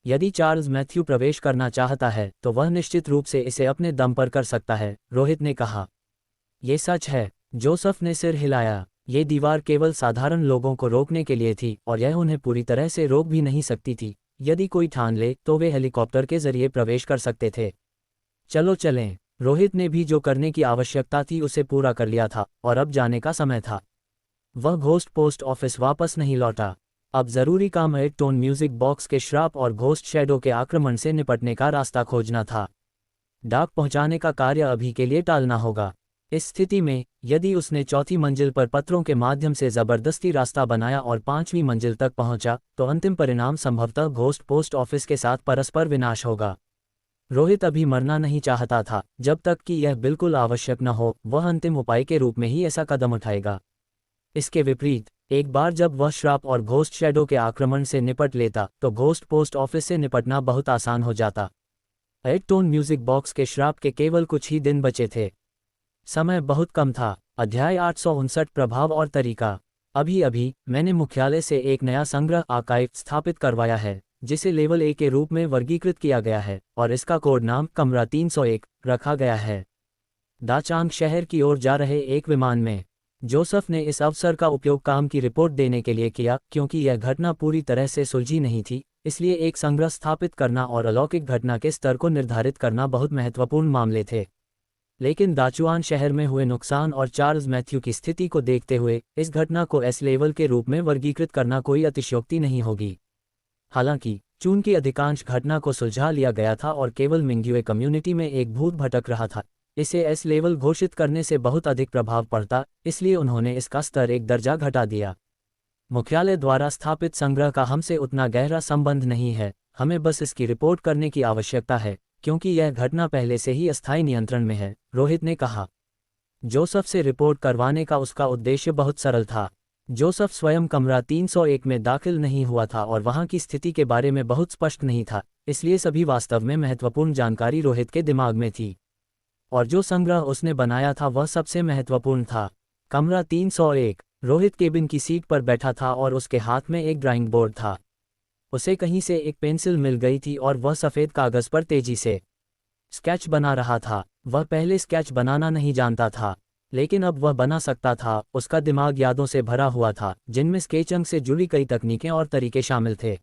यदि चार्ल्स मैथ्यू प्रवेश करना चाहता है तो वह निश्चित रूप से इसे अपने दम पर कर सकता है, रोहित ने कहा। ये सच है, जोसेफ ने सिर हिलाया। ये दीवार केवल साधारण लोगों को रोकने के लिए थी और यह उन्हें पूरी तरह से रोक भी नहीं सकती थी। यदि कोई ठान ले तो वे हेलीकॉप्टर के जरिए प्रवेश कर सकते थे। चलो चलें। रोहित ने भी जो करने की आवश्यकता थी उसे पूरा कर लिया था और अब जाने का समय था। वह घोस्ट पोस्ट ऑफिस वापस नहीं लौटा। अब जरूरी काम 8 टोन म्यूजिक बॉक्स के श्राप और घोस्ट शैडो के आक्रमण से निपटने का रास्ता खोजना था। डाक पहुंचाने का कार्य अभी के लिए टालना होगा। इस स्थिति में यदि उसने 4थी मंजिल पर पत्रों के माध्यम से जबरदस्ती रास्ता बनाया और 5वीं मंजिल तक पहुंचा, तो अंतिम परिणाम संभवतः घोस्ट पोस्ट ऑफिस के साथ परस्पर विनाश होगा। रोहित अभी मरना नहीं चाहता था। जब तक कि यह बिल्कुल आवश्यक न हो, वह अंतिम उपाय के रूप में ही ऐसा कदम उठाएगा। इसके विपरीत, एक बार जब वह श्राप और घोस्ट शैडो के आक्रमण से निपट लेता तो घोस्ट पोस्ट ऑफिस से निपटना बहुत आसान हो जाता। 8 टोन म्यूजिक बॉक्स के श्राप के केवल कुछ ही दिन बचे थे। समय बहुत कम था। अध्याय 859 प्रभाव और तरीका। अभी अभी मैंने मुख्यालय से एक नया संग्रह आर्काइव स्थापित करवाया है, जिसे लेवल A के रूप में वर्गीकृत किया गया है और इसका कोड नाम कमरा 301 रखा गया है। दाचांग शहर की ओर जा रहे एक विमान में जोसेफ ने इस अवसर का उपयोग काम की रिपोर्ट देने के लिए किया, क्योंकि यह घटना पूरी तरह से सुलझी नहीं थी, इसलिए एक संग्रह स्थापित करना और अलौकिक घटना के स्तर को निर्धारित करना बहुत महत्वपूर्ण मामले थे। लेकिन दाचुआन शहर में हुए नुकसान और चार्ल्स मैथ्यू की स्थिति को देखते हुए इस घटना को एस लेवल के रूप में वर्गीकृत करना कोई अतिशयोक्ति नहीं होगी। हालांकि चूंकि अधिकांश घटना को सुलझा लिया गया था और केवल मिंग्युए कम्युनिटी में एक भूत भटक रहा था, इसे एस लेवल घोषित करने से बहुत अधिक प्रभाव पड़ता, इसलिए उन्होंने इसका स्तर एक दर्जा घटा दिया। मुख्यालय द्वारा स्थापित संग्रह का हमसे उतना गहरा संबंध नहीं है, हमें बस इसकी रिपोर्ट करने की आवश्यकता है, क्योंकि यह घटना पहले से ही अस्थायी नियंत्रण में है, रोहित ने कहा। जोसेफ से रिपोर्ट करवाने का उसका उद्देश्य बहुत सरल था। जोसेफ स्वयं कमरा 301 में दाखिल नहीं हुआ था और वहां की स्थिति के बारे में बहुत स्पष्ट नहीं था, इसलिए सभी वास्तव में महत्वपूर्ण जानकारी रोहित के दिमाग में थी। और जो संग्रह उसने बनाया था वह सबसे महत्वपूर्ण था। कमरा 301। रोहित केबिन की सीट पर बैठा था और उसके हाथ में एक ड्राइंग बोर्ड था। उसे कहीं से एक पेंसिल मिल गई थी और वह सफ़ेद कागज़ पर तेजी से स्केच बना रहा था। वह पहले स्केच बनाना नहीं जानता था, लेकिन अब वह बना सकता था। उसका दिमाग यादों से भरा हुआ था, जिनमें स्केचिंग से जुड़ी कई तकनीकें और तरीके शामिल थे।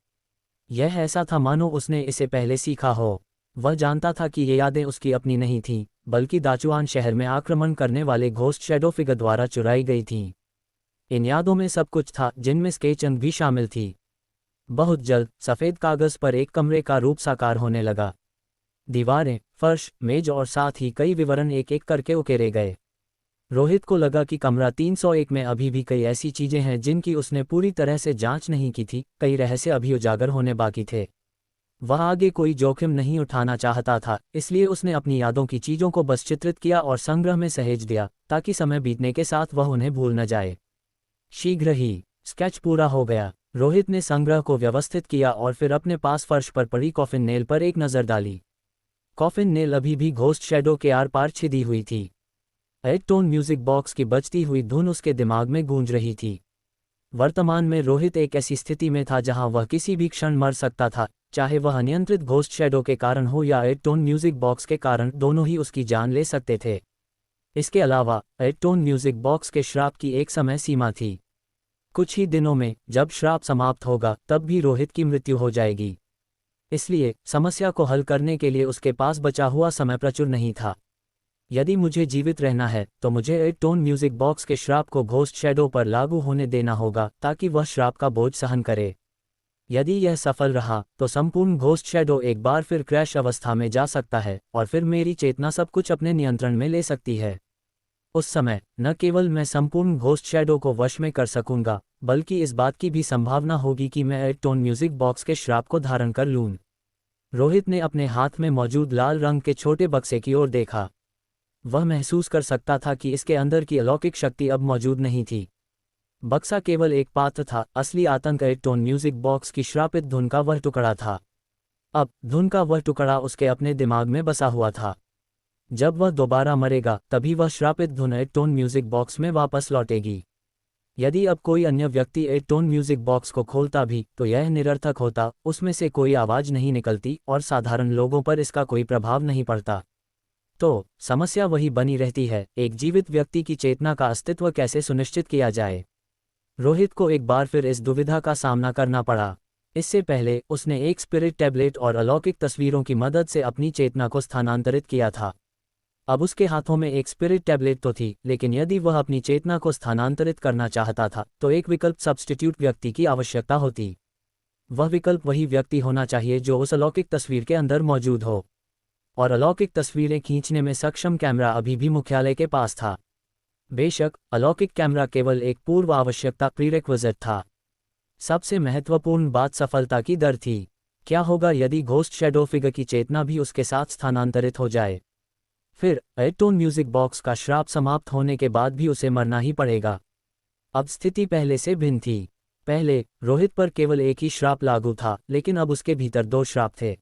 यह ऐसा था मानो उसने इसे पहले सीखा हो। वह जानता था कि ये यादें उसकी अपनी नहीं थीं, बल्कि दाचुआन शहर में आक्रमण करने वाले घोस्ट शैडो फिगर द्वारा चुराई गई थीं। इन यादों में सब कुछ था, जिनमें स्केचिंग भी शामिल थी। बहुत जल्द सफ़ेद कागज़ पर एक कमरे का रूप साकार होने लगा। दीवारें, फर्श, मेज और साथ ही कई विवरण एक एक करके उकेरे गए। रोहित को लगा कि कमरा 301 में अभी भी कई ऐसी चीजें हैं जिनकी उसने पूरी तरह से जांच नहीं की थी। कई रहस्य अभी उजागर होने बाकी थे। वह आगे कोई जोखिम नहीं उठाना चाहता था, इसलिए उसने अपनी यादों की चीजों को बस चित्रित किया और संग्रह में सहेज दिया, ताकि समय बीतने के साथ वह उन्हें भूल न जाए। शीघ्र ही स्केच पूरा हो गया। रोहित ने संग्रह को व्यवस्थित किया और फिर अपने पास फर्श पर पड़ी कॉफिन नेल पर एक नज़र डाली। कॉफिन नेल अभी भी घोस्ट शैडो के आर पार छिदी हुई थी। एक टोन म्यूजिक बॉक्स की बजती हुई धुन उसके दिमाग में गूंज रही थी। वर्तमान में रोहित एक ऐसी स्थिति में था जहां वह किसी भी क्षण मर सकता था, चाहे वह अनियंत्रित घोस्ट शैडो के कारण हो या एक टोन म्यूजिक बॉक्स के कारण। दोनों ही उसकी जान ले सकते थे। इसके अलावा एक टोन म्यूजिक बॉक्स के श्राप की एक समय सीमा थी। कुछ ही दिनों में जब श्राप समाप्त होगा, तब भी रोहित की मृत्यु हो जाएगी। इसलिए समस्या को हल करने के लिए उसके पास बचा हुआ समय प्रचुर नहीं था। यदि मुझे जीवित रहना है तो मुझे एक टोन म्यूजिक बॉक्स के श्राप को घोस्ट शैडो पर लागू होने देना होगा, ताकि वह श्राप का बोझ सहन करे। यदि यह सफल रहा तो संपूर्ण घोस्ट शैडो एक बार फिर क्रैश अवस्था में जा सकता है और फिर मेरी चेतना सब कुछ अपने नियंत्रण में ले सकती है। उस समय न केवल मैं संपूर्ण घोस्ट शैडो को वश में कर सकूंगा, बल्कि इस बात की भी संभावना होगी कि मैं एक टोन म्यूजिक बॉक्स के श्राप को धारण कर लूं। रोहित ने अपने हाथ में मौजूद लाल रंग के छोटे बक्से की ओर देखा। वह महसूस कर सकता था कि इसके अंदर की अलौकिक शक्ति अब मौजूद नहीं थी। बक्सा केवल एक पात्र था, असली आतंक एक टोन म्यूजिक बॉक्स की श्रापित धुन का वह टुकड़ा था। अब धुन का वह टुकड़ा उसके अपने दिमाग में बसा हुआ था। जब वह दोबारा मरेगा, तभी वह श्रापित धुन एक टोन म्यूजिक बॉक्स में वापस लौटेगी। यदि अब कोई अन्य व्यक्ति एक टोन म्यूजिक बॉक्स को खोलता भी, तो यह निरर्थक होता। उसमें से कोई आवाज नहीं निकलती और साधारण लोगों पर इसका कोई प्रभाव नहीं पड़ता। तो समस्या वही बनी रहती है, एक जीवित व्यक्ति की चेतना का अस्तित्व कैसे सुनिश्चित किया जाए। रोहित को एक बार फिर इस दुविधा का सामना करना पड़ा। इससे पहले उसने एक स्पिरिट टैबलेट और अलौकिक तस्वीरों की मदद से अपनी चेतना को स्थानांतरित किया था। अब उसके हाथों में एक स्पिरिट टैबलेट तो थी, लेकिन यदि वह अपनी चेतना को स्थानांतरित करना चाहता था तो एक विकल्प सब्स्टिट्यूट व्यक्ति की आवश्यकता होती। वह विकल्प वही व्यक्ति होना चाहिए जो उस अलौकिक तस्वीर के अंदर मौजूद हो। और अलौकिक तस्वीरें खींचने में सक्षम कैमरा अभी भी मुख्यालय के पास था। बेशक अलौकिक कैमरा केवल एक पूर्व आवश्यकता प्रीरेक्विजिट था। सबसे महत्वपूर्ण बात सफलता की दर थी। क्या होगा यदि घोस्ट शैडो फिगर की चेतना भी उसके साथ स्थानांतरित हो जाए? फिर एक टोन म्यूजिक बॉक्स का श्राप समाप्त होने के बाद भी उसे मरना ही पड़ेगा। अब स्थिति पहले से भिन्न थी। पहले रोहित पर केवल एक ही श्राप लागू था, लेकिन अब उसके भीतर दो श्राप थे।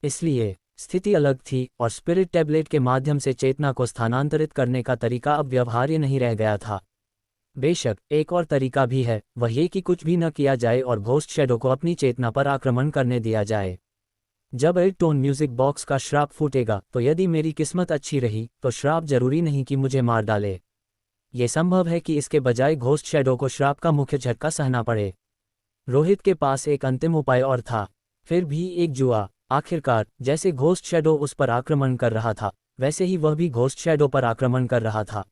इसलिए स्थिति अलग थी और स्पिरिट टैबलेट के माध्यम से चेतना को स्थानांतरित करने का तरीका अब व्यवहार्य नहीं रह गया था। बेशक एक और तरीका भी है, वह ये कि कुछ भी न किया जाए और घोस्ट शैडो को अपनी चेतना पर आक्रमण करने दिया जाए। जब एक टोन म्यूजिक बॉक्स का श्राप फूटेगा, तो यदि मेरी किस्मत अच्छी रही तो श्राप जरूरी नहीं कि मुझे मार डाले। ये संभव है कि इसके बजाय घोस्ट शैडो को श्राप का मुख्य झटका सहना पड़े। रोहित के पास एक अंतिम उपाय और था, फिर भी एक जुआ। आखिरकार जैसे घोस्ट शैडो उस पर आक्रमण कर रहा था, वैसे ही वह भी घोस्ट शैडो पर आक्रमण कर रहा था।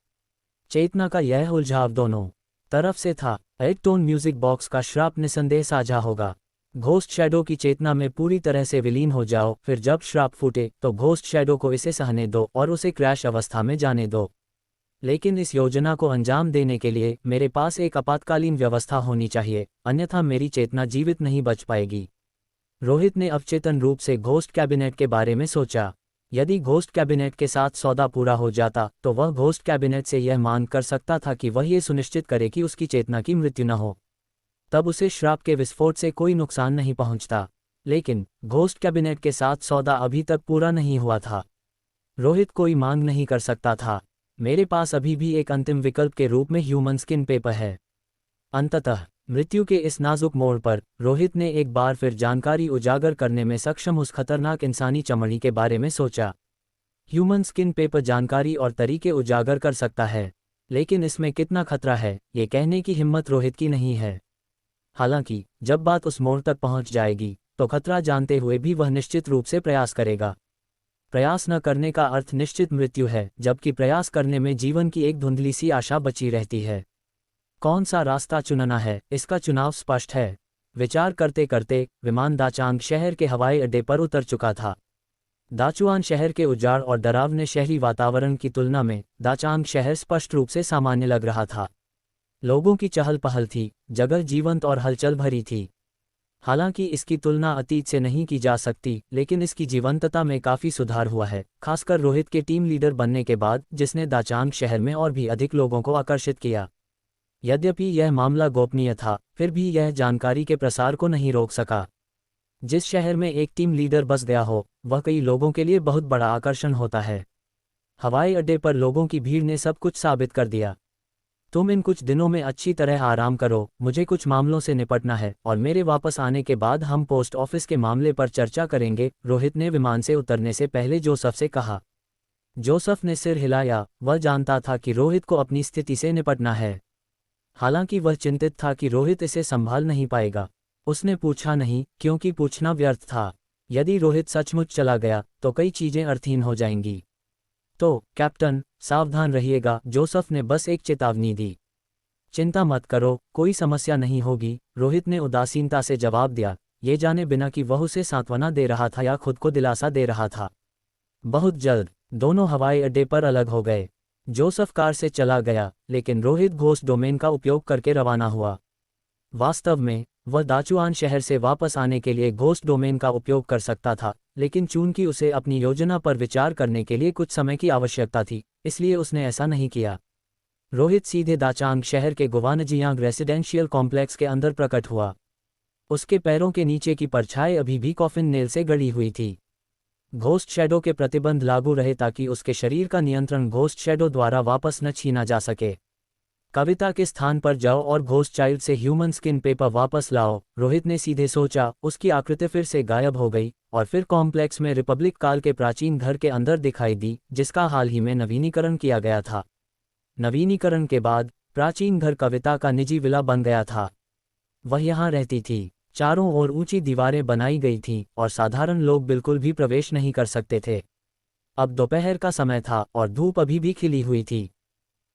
चेतना का यह उलझाव दोनों तरफ से था। एक टोन म्यूजिक बॉक्स का श्राप निसंदेह साझा होगा। घोस्ट शैडो की चेतना में पूरी तरह से विलीन हो जाओ, फिर जब श्राप फूटे तो घोस्ट शैडो को इसे सहने दो और उसे क्रैश अवस्था में जाने दो। लेकिन इस योजना को अंजाम देने के लिए मेरे पास एक आपातकालीन व्यवस्था होनी चाहिए, अन्यथा मेरी चेतना जीवित नहीं बच पाएगी। रोहित ने अवचेतन रूप से घोस्ट कैबिनेट के बारे में सोचा। यदि घोस्ट कैबिनेट के साथ सौदा पूरा हो जाता तो वह घोस्ट कैबिनेट से यह मांग कर सकता था कि वह ये सुनिश्चित करे कि उसकी चेतना की मृत्यु न हो। तब उसे श्राप के विस्फोट से कोई नुकसान नहीं पहुंचता। लेकिन घोस्ट कैबिनेट के साथ सौदा अभी तक पूरा नहीं हुआ था। रोहित कोई मांग नहीं कर सकता था। मेरे पास अभी भी एक अंतिम विकल्प के रूप में ह्यूमन स्किन पेपर है। अंततः मृत्यु के इस नाजुक मोड़ पर रोहित ने एक बार फिर जानकारी उजागर करने में सक्षम उस खतरनाक इंसानी चमड़ी के बारे में सोचा। ह्यूमन स्किन पेपर जानकारी और तरीके उजागर कर सकता है, लेकिन इसमें कितना खतरा है, ये कहने की हिम्मत रोहित की नहीं है। हालांकि जब बात उस मोड़ तक पहुंच जाएगी तो खतरा जानते हुए भी वह निश्चित रूप से प्रयास करेगा। प्रयास न करने का अर्थ निश्चित मृत्यु है, जबकि प्रयास करने में जीवन की एक धुंधली सी आशा बची रहती है। कौन सा रास्ता चुनना है, इसका चुनाव स्पष्ट है। विचार करते करते विमान दाचांग शहर के हवाई अड्डे पर उतर चुका था। दाचुआन शहर के उजाड़ और डरावने शहरी वातावरण की तुलना में दाचांग शहर स्पष्ट रूप से सामान्य लग रहा था। लोगों की चहल पहल थी, जगह जीवंत और हलचल भरी थी। हालांकि इसकी तुलना अतीत से नहीं की जा सकती, लेकिन इसकी जीवंतता में काफ़ी सुधार हुआ है, खासकर रोहित के टीम लीडर बनने के बाद, जिसने दाचांग शहर में और भी अधिक लोगों को आकर्षित किया। यद्यपि यह मामला गोपनीय था, फिर भी यह जानकारी के प्रसार को नहीं रोक सका। जिस शहर में एक टीम लीडर बस गया हो, वह कई लोगों के लिए बहुत बड़ा आकर्षण होता है। हवाई अड्डे पर लोगों की भीड़ ने सब कुछ साबित कर दिया। तुम इन कुछ दिनों में अच्छी तरह आराम करो, मुझे कुछ मामलों से निपटना है और मेरे वापस आने के बाद हम पोस्ट ऑफिस के मामले पर चर्चा करेंगे, रोहित ने विमान से उतरने से पहले जोसेफ से कहा। जोसेफ ने सिर हिलाया, वह जानता था कि रोहित को अपनी स्थिति से निपटना है। हालांकि वह चिंतित था कि रोहित इसे संभाल नहीं पाएगा। उसने पूछा नहीं, क्योंकि पूछना व्यर्थ था। यदि रोहित सचमुच चला गया तो कई चीजें अर्थहीन हो जाएंगी। तो कैप्टन, सावधान रहिएगा, जोसेफ ने बस एक चेतावनी दी। चिंता मत करो, कोई समस्या नहीं होगी, रोहित ने उदासीनता से जवाब दिया, ये जाने बिना कि वह उसे सांत्वना दे रहा था या खुद को दिलासा दे रहा था। बहुत जल्द दोनों हवाई अड्डे पर अलग हो गए। जोसेफ कार से चला गया, लेकिन रोहित घोस्ट डोमेन का उपयोग करके रवाना हुआ। वास्तव में वह दाचुआन शहर से वापस आने के लिए घोस्ट डोमेन का उपयोग कर सकता था, लेकिन चूंकि उसे अपनी योजना पर विचार करने के लिए कुछ समय की आवश्यकता थी, इसलिए उसने ऐसा नहीं किया। रोहित सीधे दाचांग शहर के गुवानजियांग रेसिडेंशियल कॉम्प्लेक्स के अंदर प्रकट हुआ। उसके पैरों के नीचे की परछाई अभी भी कॉफिन नेल से गड़ी हुई थी। घोस्ट शैडो के प्रतिबंध लागू रहे ताकि उसके शरीर का नियंत्रण घोस्ट शैडो द्वारा वापस न छीना जा सके। कविता के स्थान पर जाओ और घोस्ट चाइल्ड से ह्यूमन स्किन पेपर वापस लाओ, रोहित ने सीधे सोचा। उसकी आकृति फिर से गायब हो गई और फिर कॉम्प्लेक्स में रिपब्लिक काल के प्राचीन घर के अंदर दिखाई दी, जिसका हाल ही में नवीनीकरण किया गया था। नवीनीकरण के बाद प्राचीन घर कविता का निजी विला बन गया था। वह यहाँ रहती थी। चारों ओर ऊंची दीवारें बनाई गई थीं और साधारण लोग बिल्कुल भी प्रवेश नहीं कर सकते थे। अब दोपहर का समय था और धूप अभी भी खिली हुई थी।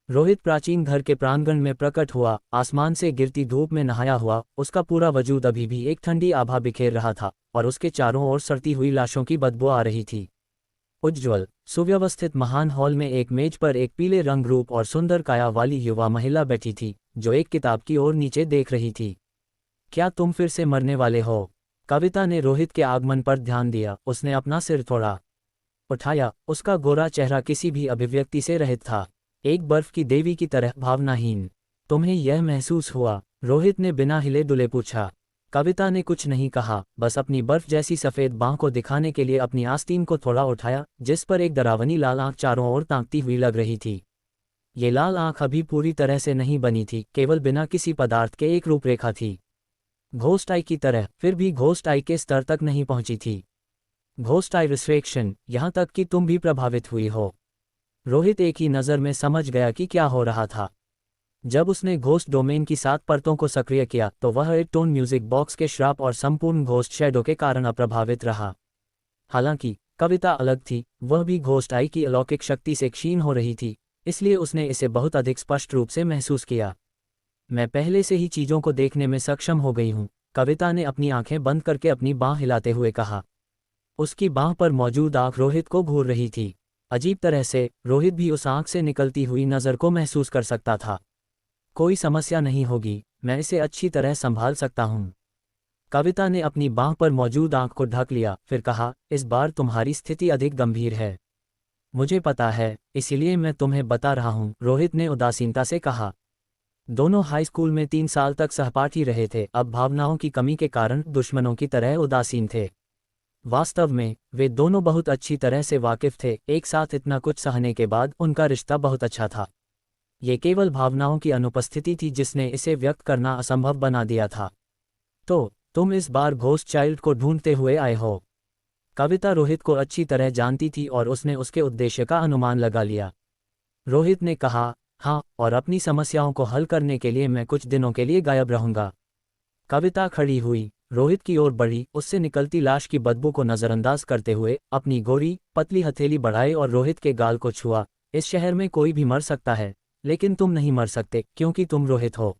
रोहित प्राचीन घर के प्रांगण में प्रकट हुआ, आसमान से गिरती धूप में नहाया हुआ। उसका पूरा वजूद अभी भी एक ठंडी आभा बिखेर रहा था और उसके चारों ओर सड़ती हुई लाशों की बदबू आ रही थी। उज्ज्वल सुव्यवस्थित महान हॉल में एक मेज पर एक पीले रंग रूप और सुंदर काया वाली युवा महिला बैठी थी, जो एक किताब की ओर नीचे देख रही थी। क्या तुम फिर से मरने वाले हो? कविता ने रोहित के आगमन पर ध्यान दिया। उसने अपना सिर थोड़ा उठाया। उसका गोरा चेहरा किसी भी अभिव्यक्ति से रहित था, एक बर्फ की देवी की तरह भावनाहीन। तुम्हें यह महसूस हुआ? रोहित ने बिना हिले डुले पूछा। कविता ने कुछ नहीं कहा, बस अपनी बर्फ जैसी सफ़ेद बाँह को दिखाने के लिए अपनी आस्तीन को थोड़ा उठाया, जिस पर एक डरावनी लाल आंख चारों ओर ताकती हुई लग रही थी। ये लाल आंख अभी पूरी तरह से नहीं बनी थी, केवल बिना किसी पदार्थ के एक रूपरेखा थी। घोस्ट आई की तरह, फिर भी घोस्ट आई के स्तर तक नहीं पहुंची थी। घोस्ट आई रिस्ट्रिक्शन, यहाँ तक कि तुम भी प्रभावित हुई हो। रोहित एक ही नज़र में समझ गया कि क्या हो रहा था। जब उसने घोस्ट डोमेन की 7 परतों को सक्रिय किया तो वह एक टोन म्यूजिक बॉक्स के श्राप और संपूर्ण घोस्ट शैडो के कारण अप्रभावित रहा। हालांकि कविता अलग थी, वह भी घोस्ट आई की अलौकिक शक्ति से क्षीण हो रही थी, इसलिए उसने इसे बहुत अधिक स्पष्ट रूप से महसूस किया। मैं पहले से ही चीज़ों को देखने में सक्षम हो गई हूँ, कविता ने अपनी आंखें बंद करके अपनी बाँह हिलाते हुए कहा। उसकी बाँह पर मौजूद आँख रोहित को घूर रही थी। अजीब तरह से रोहित भी उस आँख से निकलती हुई नज़र को महसूस कर सकता था। कोई समस्या नहीं होगी, मैं इसे अच्छी तरह संभाल सकता हूँ। कविता ने अपनी बाँह पर मौजूद आँख को ढक लिया, फिर कहा, इस बार तुम्हारी स्थिति अधिक गंभीर है। मुझे पता है, इसीलिए मैं तुम्हें बता रहा हूँ, रोहित ने उदासीनता से कहा। दोनों हाई स्कूल में 3 साल तक सहपाठी रहे थे, अब भावनाओं की कमी के कारण दुश्मनों की तरह उदासीन थे। वास्तव में वे दोनों बहुत अच्छी तरह से वाकिफ थे, एक साथ इतना कुछ सहने के बाद उनका रिश्ता बहुत अच्छा था। ये केवल भावनाओं की अनुपस्थिति थी जिसने इसे व्यक्त करना असंभव बना दिया था। तो तुम इस बार घोस्ट चाइल्ड को ढूंढते हुए आए हो। कविता रोहित को अच्छी तरह जानती थी और उसने उसके उद्देश्य का अनुमान लगा लिया। रोहित ने कहा, हाँ, और अपनी समस्याओं को हल करने के लिए मैं कुछ दिनों के लिए गायब रहूंगा। कविता खड़ी हुई, रोहित की ओर बढ़ी, उससे निकलती लाश की बदबू को नजरअंदाज करते हुए अपनी गोरी पतली हथेली बढ़ाई और रोहित के गाल को छुआ। इस शहर में कोई भी मर सकता है, लेकिन तुम नहीं मर सकते क्योंकि तुम रोहित हो।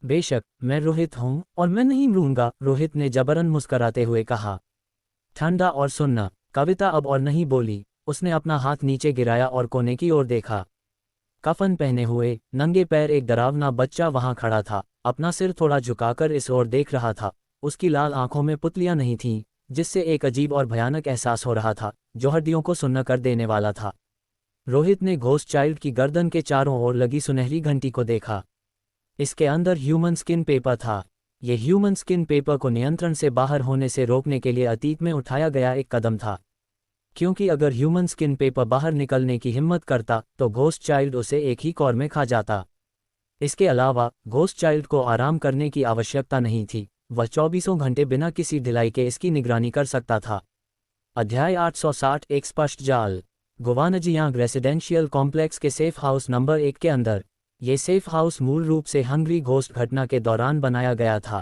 बेशक मैं रोहित हूं और मैं नहीं मरूंगा, रोहित ने जबरन मुस्कराते हुए कहा। ठंडा और सुनना। कविता अब और नहीं बोली। उसने अपना हाथ नीचे गिराया और कोने की ओर देखा। कफन पहने हुए नंगे पैर एक डरावना बच्चा वहां खड़ा था, अपना सिर थोड़ा झुकाकर इस ओर देख रहा था। उसकी लाल आंखों में पुतलियां नहीं थीं, जिससे एक अजीब और भयानक एहसास हो रहा था जो हड्डियों को सुन्न कर देने वाला था। रोहित ने घोस्ट चाइल्ड की गर्दन के चारों ओर लगी सुनहरी घंटी को देखा। इसके अंदर ह्यूमन स्किन पेपर था। ये ह्यूमन स्किन पेपर को नियंत्रण से बाहर होने से रोकने के लिए अतीत में उठाया गया एक कदम था, क्योंकि अगर ह्यूमन स्किन पेपर बाहर निकलने की हिम्मत करता तो घोस्ट चाइल्ड उसे एक ही कौर में खा जाता। इसके अलावा घोस्ट चाइल्ड को आराम करने की आवश्यकता नहीं थी, वह 24 घंटे बिना किसी ढिलाई के इसकी निगरानी कर सकता था। अध्याय 860 एक स्पष्ट जाल। गोवानजियांग रेसिडेंशियल कॉम्प्लेक्स के सेफ हाउस नंबर 1 के अंदर। ये सेफ हाउस मूल रूप से हंग्री घोस्ट घटना के दौरान बनाया गया था।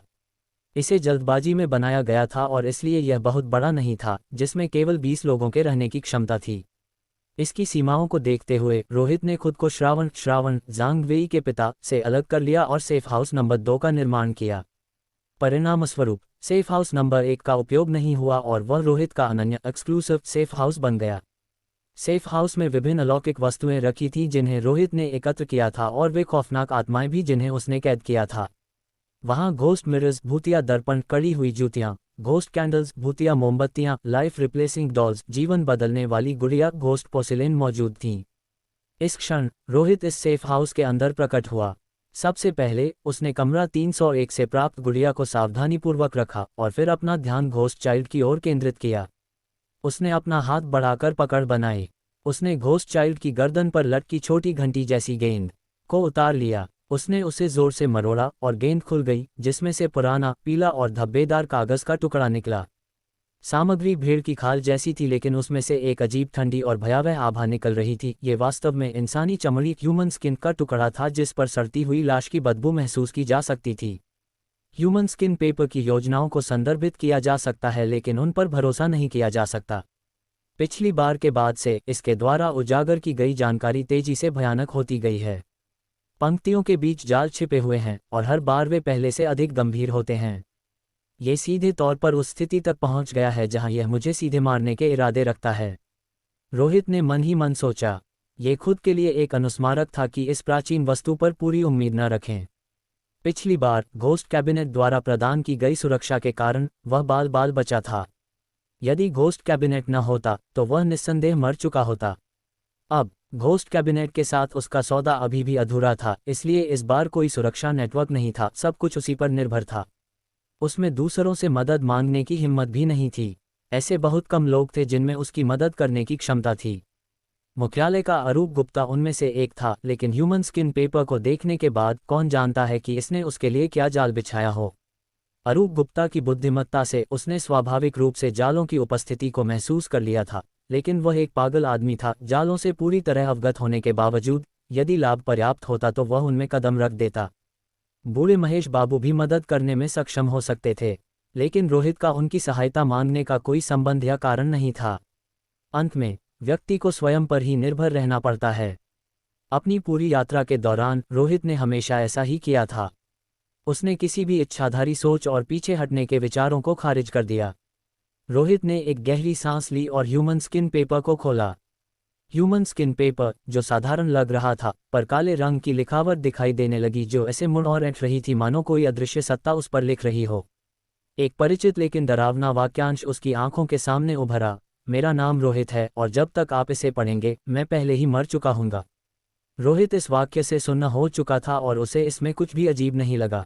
इसे जल्दबाजी में बनाया गया था और इसलिए यह बहुत बड़ा नहीं था, जिसमें केवल 20 लोगों के रहने की क्षमता थी। इसकी सीमाओं को देखते हुए रोहित ने खुद को श्रावण जांगवेई के पिता से अलग कर लिया और सेफ हाउस नंबर 2 का निर्माण किया। परिणामस्वरूप सेफ हाउस नंबर 1 का उपयोग नहीं हुआ और वह रोहित का अनन्य एक्सक्लूसिव सेफ हाउस बन गया। सेफ हाउस में विभिन्न अलौकिक वस्तुएं रखी थीं जिन्हें रोहित ने एकत्र किया था और वे खौफनाक आत्माएं भी जिन्हें उसने कैद किया था। वहां घोस्ट मिरर्स, भूतिया दर्पण, कड़ी हुई जूतियां, घोस्ट कैंडल्स, भूतिया मोमबत्तियां, लाइफ रिप्लेसिंग डॉल्स, जीवन बदलने वाली गुड़िया, घोस्ट पोर्सिलेन मौजूद थीं। इस क्षण रोहित इस सेफ हाउस के अंदर प्रकट हुआ। सबसे पहले उसने कमरा 301 से प्राप्त गुड़िया को सावधानीपूर्वक रखा और फिर अपना ध्यान घोस्ट चाइल्ड की ओर केंद्रित किया। उसने अपना हाथ बढ़ाकर पकड़ बनाई। उसने घोस्ट चाइल्ड की गर्दन पर लटकी छोटी घंटी जैसी गेंद को उतार लिया। उसने उसे जोर से मरोड़ा और गेंद खुल गई, जिसमें से पुराना पीला और धब्बेदार कागज का टुकड़ा निकला। सामग्री भेड़ की खाल जैसी थी, लेकिन उसमें से एक अजीब ठंडी और भयावह आभा निकल रही थी। ये वास्तव में इंसानी चमड़ी ह्यूमन स्किन का टुकड़ा था जिस पर सड़ती हुई लाश की बदबू महसूस की जा सकती थी। ह्यूमन स्किन पेपर की योजनाओं को संदर्भित किया जा सकता है, लेकिन उन पर भरोसा नहीं किया जा सकता। पिछली बार के बाद से इसके द्वारा उजागर की गई जानकारी तेजी से भयानक होती गई है। पंक्तियों के बीच जाल छिपे हुए हैं और हर बार वे पहले से अधिक गंभीर होते हैं। ये सीधे तौर पर उस स्थिति तक पहुंच गया है जहां यह मुझे सीधे मारने के इरादे रखता है। रोहित ने मन ही मन सोचा। ये खुद के लिए एक अनुस्मारक था कि इस प्राचीन वस्तु पर पूरी उम्मीद न रखें। पिछली बार घोस्ट कैबिनेट द्वारा प्रदान की गई सुरक्षा के कारण वह बाल बाल बचा था। यदि घोस्ट कैबिनेट न होता तो वह निस्संदेह मर चुका होता। अब घोस्ट कैबिनेट के साथ उसका सौदा अभी भी अधूरा था, इसलिए इस बार कोई सुरक्षा नेटवर्क नहीं था, सब कुछ उसी पर निर्भर था। उसमें दूसरों से मदद मांगने की हिम्मत भी नहीं थी। ऐसे बहुत कम लोग थे जिनमें उसकी मदद करने की क्षमता थी। मुख्यालय का अरूप गुप्ता उनमें से एक था, लेकिन ह्यूमन स्किन पेपर को देखने के बाद कौन जानता है कि इसने उसके लिए क्या जाल बिछाया हो। अरूप गुप्ता की बुद्धिमत्ता से उसने स्वाभाविक रूप से जालों की उपस्थिति को महसूस कर लिया था, लेकिन वह एक पागल आदमी था। जालों से पूरी तरह अवगत होने के बावजूद यदि लाभ पर्याप्त होता तो वह उनमें कदम रख देता। बूढ़े महेश बाबू भी मदद करने में सक्षम हो सकते थे, लेकिन रोहित का उनकी सहायता मांगने का कोई संबंध या कारण नहीं था। अंत में व्यक्ति को स्वयं पर ही निर्भर रहना पड़ता है। अपनी पूरी यात्रा के दौरान रोहित ने हमेशा ऐसा ही किया था। उसने किसी भी इच्छाधारी सोच और पीछे हटने के विचारों को खारिज कर दिया। रोहित ने एक गहरी सांस ली और ह्यूमन स्किन पेपर को खोला। ह्यूमन स्किन पेपर, जो साधारण लग रहा था, पर काले रंग की लिखावट दिखाई देने लगी जो ऐसे मुड़ और ऐंठ रही थी मानो कोई अदृश्य सत्ता उस पर लिख रही हो। एक परिचित लेकिन डरावना वाक्यांश उसकी आंखों के सामने उभरा, मेरा नाम रोहित है और जब तक आप इसे पढ़ेंगे मैं पहले ही मर चुका हूंगा। रोहित इस वाक्य से सुन्न हो चुका था और उसे इसमें कुछ भी अजीब नहीं लगा।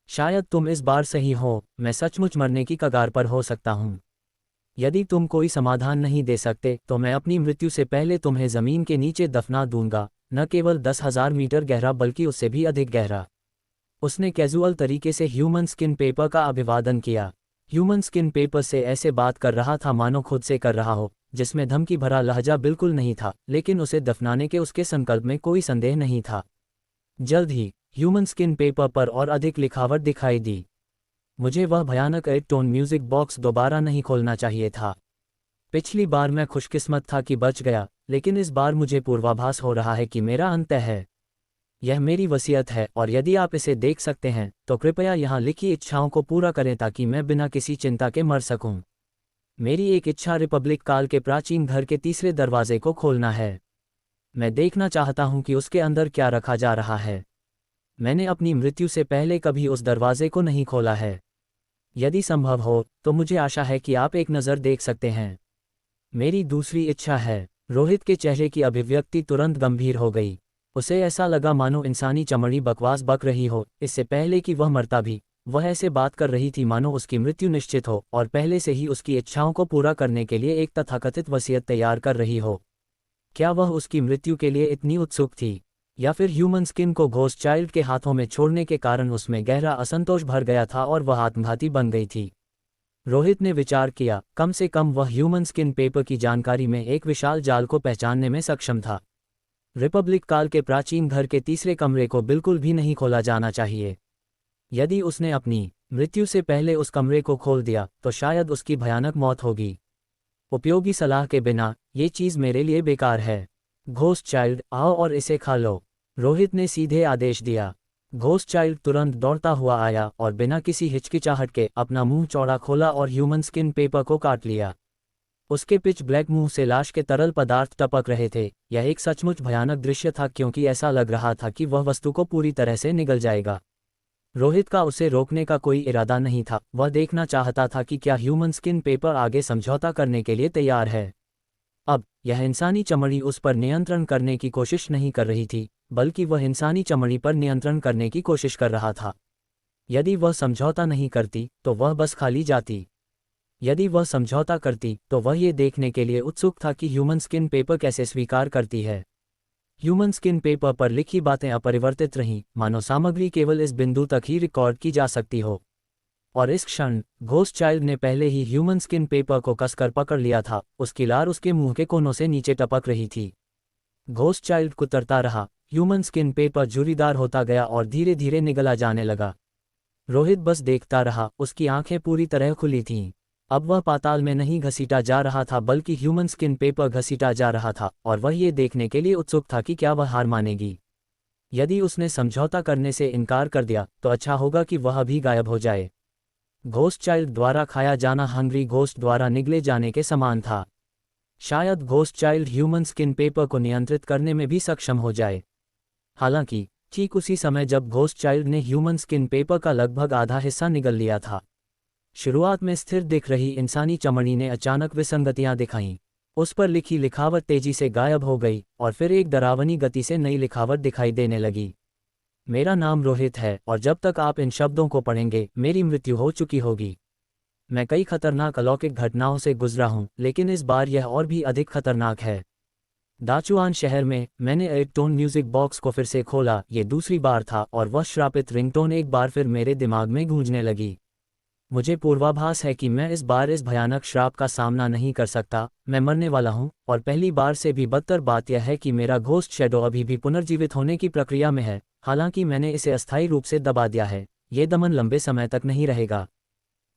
शायद तुम इस बार सही हो, मैं सचमुच मरने की कगार पर हो सकता हूं। यदि तुम कोई समाधान नहीं दे सकते तो मैं अपनी मृत्यु से पहले तुम्हें ज़मीन के नीचे दफना दूंगा, न केवल 10,000 मीटर गहरा बल्कि उससे भी अधिक गहरा। उसने कैजुअल तरीके से ह्यूमन स्किन पेपर का अभिवादन किया। ह्यूमन स्किन पेपर से ऐसे बात कर रहा था मानो खुद से कर रहा हो, जिसमें धमकी भरा लहजा बिल्कुल नहीं था, लेकिन उसे दफनाने के उसके संकल्प में कोई संदेह नहीं था। जल्द ही ह्यूमन स्किन पेपर पर और अधिक लिखावट दिखाई दी। मुझे वह भयानक 8-टोन म्यूजिक बॉक्स दोबारा नहीं खोलना चाहिए था। पिछली बार मैं खुशकिस्मत था कि बच गया, लेकिन इस बार मुझे पूर्वाभास हो रहा है कि मेरा अंत है। यह मेरी वसीयत है और यदि आप इसे देख सकते हैं तो कृपया यहाँ लिखी इच्छाओं को पूरा करें ताकि मैं बिना किसी चिंता के मर सकूं। मेरी एक इच्छा रिपब्लिक काल के प्राचीन घर के तीसरे दरवाजे को खोलना है। मैं देखना चाहता हूं कि उसके अंदर क्या रखा जा रहा है। मैंने अपनी मृत्यु से पहले कभी उस दरवाजे को नहीं खोला है। यदि संभव हो तो मुझे आशा है कि आप एक नज़र देख सकते हैं। मेरी दूसरी इच्छा है। रोहित के चेहरे की अभिव्यक्ति तुरंत गंभीर हो गई। उसे ऐसा लगा मानो इंसानी चमड़ी बकवास बक रही हो। इससे पहले कि वह मरता भी, वह ऐसे बात कर रही थी मानो उसकी मृत्यु निश्चित हो और पहले से ही उसकी इच्छाओं को पूरा करने के लिए एक तथाकथित वसीयत तैयार कर रही हो। क्या वह उसकी मृत्यु के लिए इतनी उत्सुक थी, या फिर ह्यूमन स्किन को घोस्ट चाइल्ड के हाथों में छोड़ने के कारण उसमें गहरा असंतोष भर गया था और वह आत्मघाती बन गई थी? रोहित ने विचार किया, कम से कम वह ह्यूमन स्किन पेपर की जानकारी में एक विशाल जाल को पहचानने में सक्षम था। रिपब्लिक काल के प्राचीन घर के तीसरे कमरे को बिल्कुल भी नहीं खोला जाना चाहिए। यदि उसने अपनी मृत्यु से पहले उस कमरे को खोल दिया तो शायद उसकी भयानक मौत होगी। उपयोगी सलाह के बिना ये चीज़ मेरे लिए बेकार है। घोस्ट चाइल्ड, आओ और इसे खा लो, रोहित ने सीधे आदेश दिया। घोस्ट चाइल्ड तुरंत दौड़ता हुआ आया और बिना किसी हिचकिचाहट के अपना मुंह चौड़ा खोला और ह्यूमन स्किन पेपर को काट लिया। उसके पिच ब्लैक मुंह से लाश के तरल पदार्थ टपक रहे थे। यह एक सचमुच भयानक दृश्य था क्योंकि ऐसा लग रहा था कि वह वस्तु को पूरी तरह से निगल जाएगा। रोहित का उसे रोकने का कोई इरादा नहीं था। वह देखना चाहता था कि क्या ह्यूमन स्किन पेपर आगे समझौता करने के लिए तैयार है। अब यह इंसानी चमड़ी उस पर नियंत्रण करने की कोशिश नहीं कर रही थी, बल्कि वह इंसानी चमड़ी पर नियंत्रण करने की कोशिश कर रहा था। यदि वह समझौता नहीं करती तो वह बस खाली जाती। यदि वह समझौता करती तो वह ये देखने के लिए उत्सुक था कि ह्यूमन स्किन पेपर कैसे स्वीकार करती है। ह्यूमन स्किन पेपर पर लिखी बातें अपरिवर्तित रहीं, मानो सामग्री केवल इस बिंदु तक ही रिकॉर्ड की जा सकती हो। और इस क्षण घोस्ट चाइल्ड ने पहले ही ह्यूमन स्किन पेपर को कसकर पकड़ लिया था। उसकी लार उसके मुंह के कोनों से नीचे टपक रही थी। घोस्ट चाइल्ड कुतरता रहा। ह्यूमन स्किन पेपर झुर्रीदार होता गया और धीरे धीरे निगला जाने लगा। रोहित बस देखता रहा। उसकी आंखें पूरी तरह खुली थीं। अब वह पाताल में नहीं घसीटा जा रहा था, बल्कि ह्यूमन स्किन पेपर घसीटा जा रहा था, और वह ये देखने के लिए उत्सुक था कि क्या वह हार मानेगी। यदि उसने समझौता करने से इनकार कर दिया तो अच्छा होगा कि वह भी गायब हो जाए। घोस्ट चाइल्ड द्वारा खाया जाना हंग्री घोस्ट द्वारा निगले जाने के समान था। शायद ghost child human skin paper को नियंत्रित करने में भी सक्षम हो जाए। हालांकि ठीक उसी समय जब घोस्ट चाइल्ड ने ह्यूमन स्किन पेपर का लगभग आधा हिस्सा निगल लिया था, शुरुआत में स्थिर दिख रही इंसानी चमड़ी ने अचानक विसंगतियां दिखाईं। उस पर लिखी लिखावट तेजी से गायब हो गई और फिर एक डरावनी गति से नई लिखावट दिखाई देने लगी। मेरा नाम रोहित है और जब तक आप इन शब्दों को पढ़ेंगे मेरी मृत्यु हो चुकी होगी। मैं कई खतरनाक अलौकिक घटनाओं से गुजरा हूं, लेकिन इस बार यह और भी अधिक खतरनाक है। दाचुआन शहर में मैंने एक टोन म्यूजिक बॉक्स को फिर से खोला। ये दूसरी बार था और वह श्रापित रिंगटोन एक बार फिर मेरे दिमाग में गूंजने लगी। मुझे पूर्वाभास है कि मैं इस बार इस भयानक श्राप का सामना नहीं कर सकता। मैं मरने वाला हूं, और पहली बार से भी बदतर बात यह है कि मेरा घोस्ट शैडो अभी भी पुनर्जीवित होने की प्रक्रिया में है। हालांकि मैंने इसे अस्थायी रूप से दबा दिया है, ये दमन लंबे समय तक नहीं रहेगा।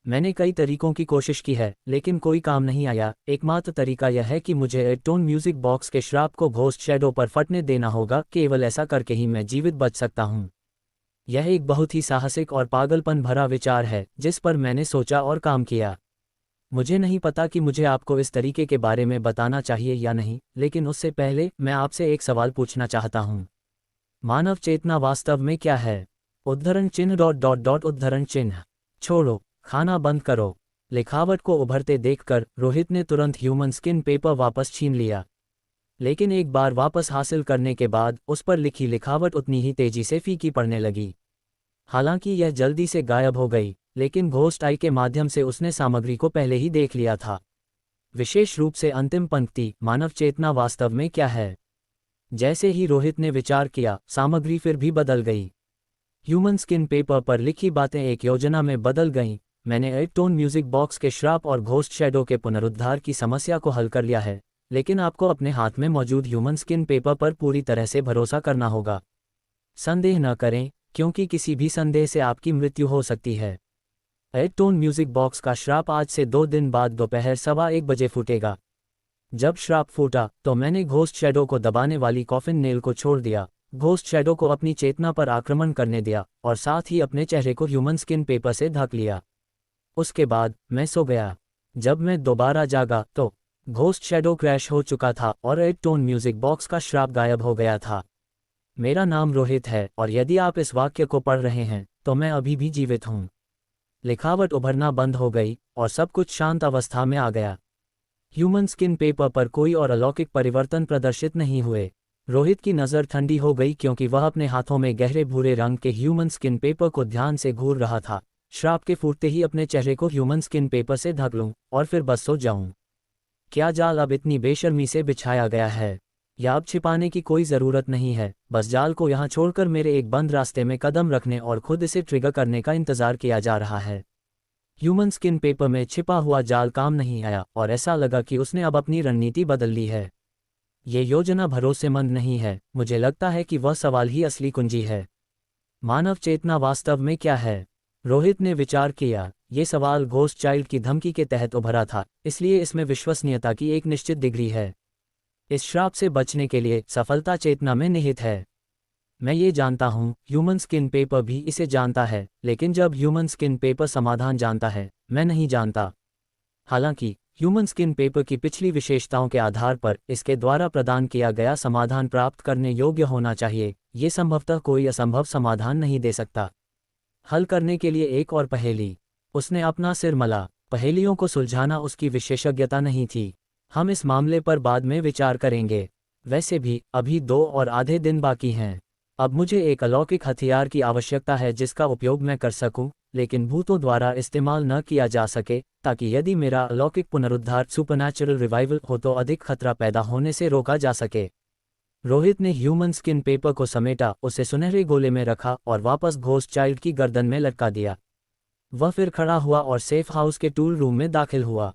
मैंने कई तरीकों की कोशिश की है, लेकिन कोई काम नहीं आया। एकमात्र तरीका यह है कि मुझे एक टोन म्यूजिक बॉक्स के श्राप को घोस्ट शैडो पर फटने देना होगा। केवल ऐसा करके ही मैं जीवित बच सकता हूं। यह एक बहुत ही साहसिक और पागलपन भरा विचार है जिस पर मैंने सोचा और काम किया। मुझे नहीं पता कि मुझे आपको इस तरीके के बारे में बताना चाहिए या नहीं, लेकिन उससे पहले मैं आपसे एक सवाल पूछना चाहता हूँ। मानव चेतना वास्तव में क्या है? उद्धरण चिन्ह डॉट डॉट डॉट उद्धरण चिन्ह। छोड़ो, खाना बंद करो। लिखावट को उभरते देखकर रोहित ने तुरंत ह्यूमन स्किन पेपर वापस छीन लिया, लेकिन एक बार वापस हासिल करने के बाद उस पर लिखी लिखावट उतनी ही तेजी से फीकी पड़ने लगी। हालांकि यह जल्दी से गायब हो गई, लेकिन घोस्ट आई के माध्यम से उसने सामग्री को पहले ही देख लिया था। विशेष रूप से अंतिम पंक्ति, मानव चेतना वास्तव में क्या है। जैसे ही रोहित ने विचार किया, सामग्री फिर भी बदल गई। ह्यूमन स्किन पेपर पर लिखी बातें एक योजना में बदल गईं। मैंने 8 टोन म्यूजिक बॉक्स के श्राप और घोस्ट शैडो के पुनरुद्धार की समस्या को हल कर लिया है, लेकिन आपको अपने हाथ में मौजूद ह्यूमन स्किन पेपर पर पूरी तरह से भरोसा करना होगा। संदेह न करें, क्योंकि किसी भी संदेह से आपकी मृत्यु हो सकती है। 8 टोन म्यूजिक बॉक्स का श्राप आज से 2 दिन बाद दोपहर 1:15 बजे फूटेगा। जब श्राप फूटा तो मैंने घोस्ट शैडो को दबाने वाली कॉफिन नेल को छोड़ दिया, घोस्ट शैडो को अपनी चेतना पर आक्रमण करने दिया और साथ ही अपने चेहरे को ह्यूमन स्किन पेपर से ढक लिया। उसके बाद मैं सो गया। जब मैं दोबारा जागा तो घोस्ट शैडो क्रैश हो चुका था और 8 टोन म्यूजिक बॉक्स का श्राप गायब हो गया था। मेरा नाम रोहित है और यदि आप इस वाक्य को पढ़ रहे हैं तो मैं अभी भी जीवित हूँ। लिखावट उभरना बंद हो गई और सब कुछ शांत अवस्था में आ गया। ह्यूमन स्किन पेपर पर कोई और अलौकिक परिवर्तन प्रदर्शित नहीं हुए। रोहित की नज़र ठंडी हो गई क्योंकि वह अपने हाथों में गहरे भूरे रंग के ह्यूमन स्किन पेपर को ध्यान से घूर रहा था। श्राप के फूटते ही अपने चेहरे को ह्यूमन स्किन पेपर से ढक लूं और फिर बस सो जाऊं। क्या जाल अब इतनी बेशर्मी से बिछाया गया है? या अब छिपाने की कोई ज़रूरत नहीं है, बस जाल को यहाँ छोड़कर मेरे एक बंद रास्ते में कदम रखने और खुद इसे ट्रिगर करने का इंतज़ार किया जा रहा है। ह्यूमन स्किन पेपर में छिपा हुआ जाल काम नहीं आया और ऐसा लगा कि उसने अब अपनी रणनीति बदल ली है। ये योजना भरोसेमंद नहीं है। मुझे लगता है कि वह सवाल ही असली कुंजी है। मानव चेतना वास्तव में क्या है? रोहित ने विचार किया। ये सवाल घोस्ट चाइल्ड की धमकी के तहत उभरा था, इसलिए इसमें विश्वसनीयता की एक निश्चित डिग्री है। इस श्राप से बचने के लिए सफलता चेतना में निहित है। मैं ये जानता हूँ, ह्यूमन स्किन पेपर भी इसे जानता है, लेकिन जब ह्यूमन स्किन पेपर समाधान जानता है, मैं नहीं जानता। हालांकि ह्यूमन स्किन पेपर की पिछली विशेषताओं के आधार पर इसके द्वारा प्रदान किया गया समाधान प्राप्त करने योग्य होना चाहिए। ये संभवतः कोई असंभव समाधान नहीं दे सकता। हल करने के लिए एक और पहेली। उसने अपना सिर मला। पहेलियों को सुलझाना उसकी विशेषज्ञता नहीं थी। हम इस मामले पर बाद में विचार करेंगे। वैसे भी अभी 2 और आधे दिन बाकी हैं। अब मुझे एक अलौकिक हथियार की आवश्यकता है जिसका उपयोग मैं कर सकूं, लेकिन भूतों द्वारा इस्तेमाल न किया जा सके, ताकि यदि मेरा अलौकिक पुनरुद्धार सुपरनैचुरल रिवाइवल हो तो अधिक खतरा पैदा होने से रोका जा सके। रोहित ने ह्यूमन स्किन पेपर को समेटा, उसे सुनहरे गोले में रखा और वापस घोस्ट चाइल्ड की गर्दन में लटका दिया। वह फिर खड़ा हुआ और सेफ हाउस के टूल रूम में दाखिल हुआ।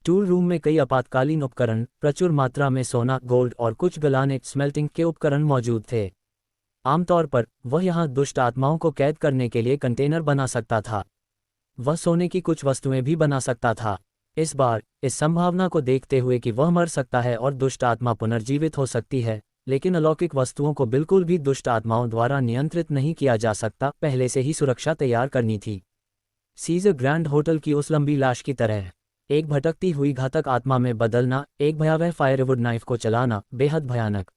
टूल रूम में कई आपातकालीन उपकरण, प्रचुर मात्रा में सोना, गोल्ड और कुछ गलाने स्मेल्टिंग के उपकरण मौजूद थे। आमतौर पर वह यहाँ दुष्ट आत्माओं को कैद करने के लिए कंटेनर बना सकता था। वह सोने की कुछ वस्तुएं भी बना सकता था। इस बार इस संभावना को देखते हुए कि वह मर सकता है और दुष्ट आत्मा पुनर्जीवित हो सकती है, लेकिन अलौकिक वस्तुओं को बिल्कुल भी दुष्ट आत्माओं द्वारा नियंत्रित नहीं किया जा सकता, पहले से ही सुरक्षा तैयार करनी थी। सीजर ग्रैंड होटल की उस लंबी लाश की तरह एक भटकती हुई घातक आत्मा में बदलना, एक भयावह फायरवुड नाइफ को चलाना, बेहद भयानक।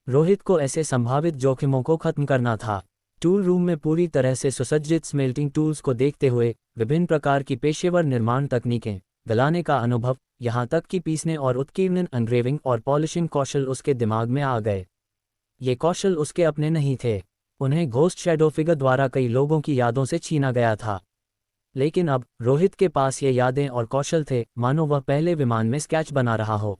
रोहित को ऐसे संभावित जोखिमों को खत्म करना था। टूल रूम में पूरी तरह से सुसज्जित स्मेल्टिंग टूल्स को देखते हुए विभिन्न प्रकार की पेशेवर निर्माण तकनीकें, गलाने का अनुभव, यहाँ तक कि पीसने और उत्कीर्णन, एंग्रेविंग और पॉलिशिंग कौशल उसके दिमाग में आ गए। ये कौशल उसके अपने नहीं थे, उन्हें घोस्ट शैडो फिगर द्वारा कई लोगों की यादों से छीना गया था। लेकिन अब रोहित के पास ये यादें और कौशल थे, मानो वह पहले विमान में स्केच बना रहा हो।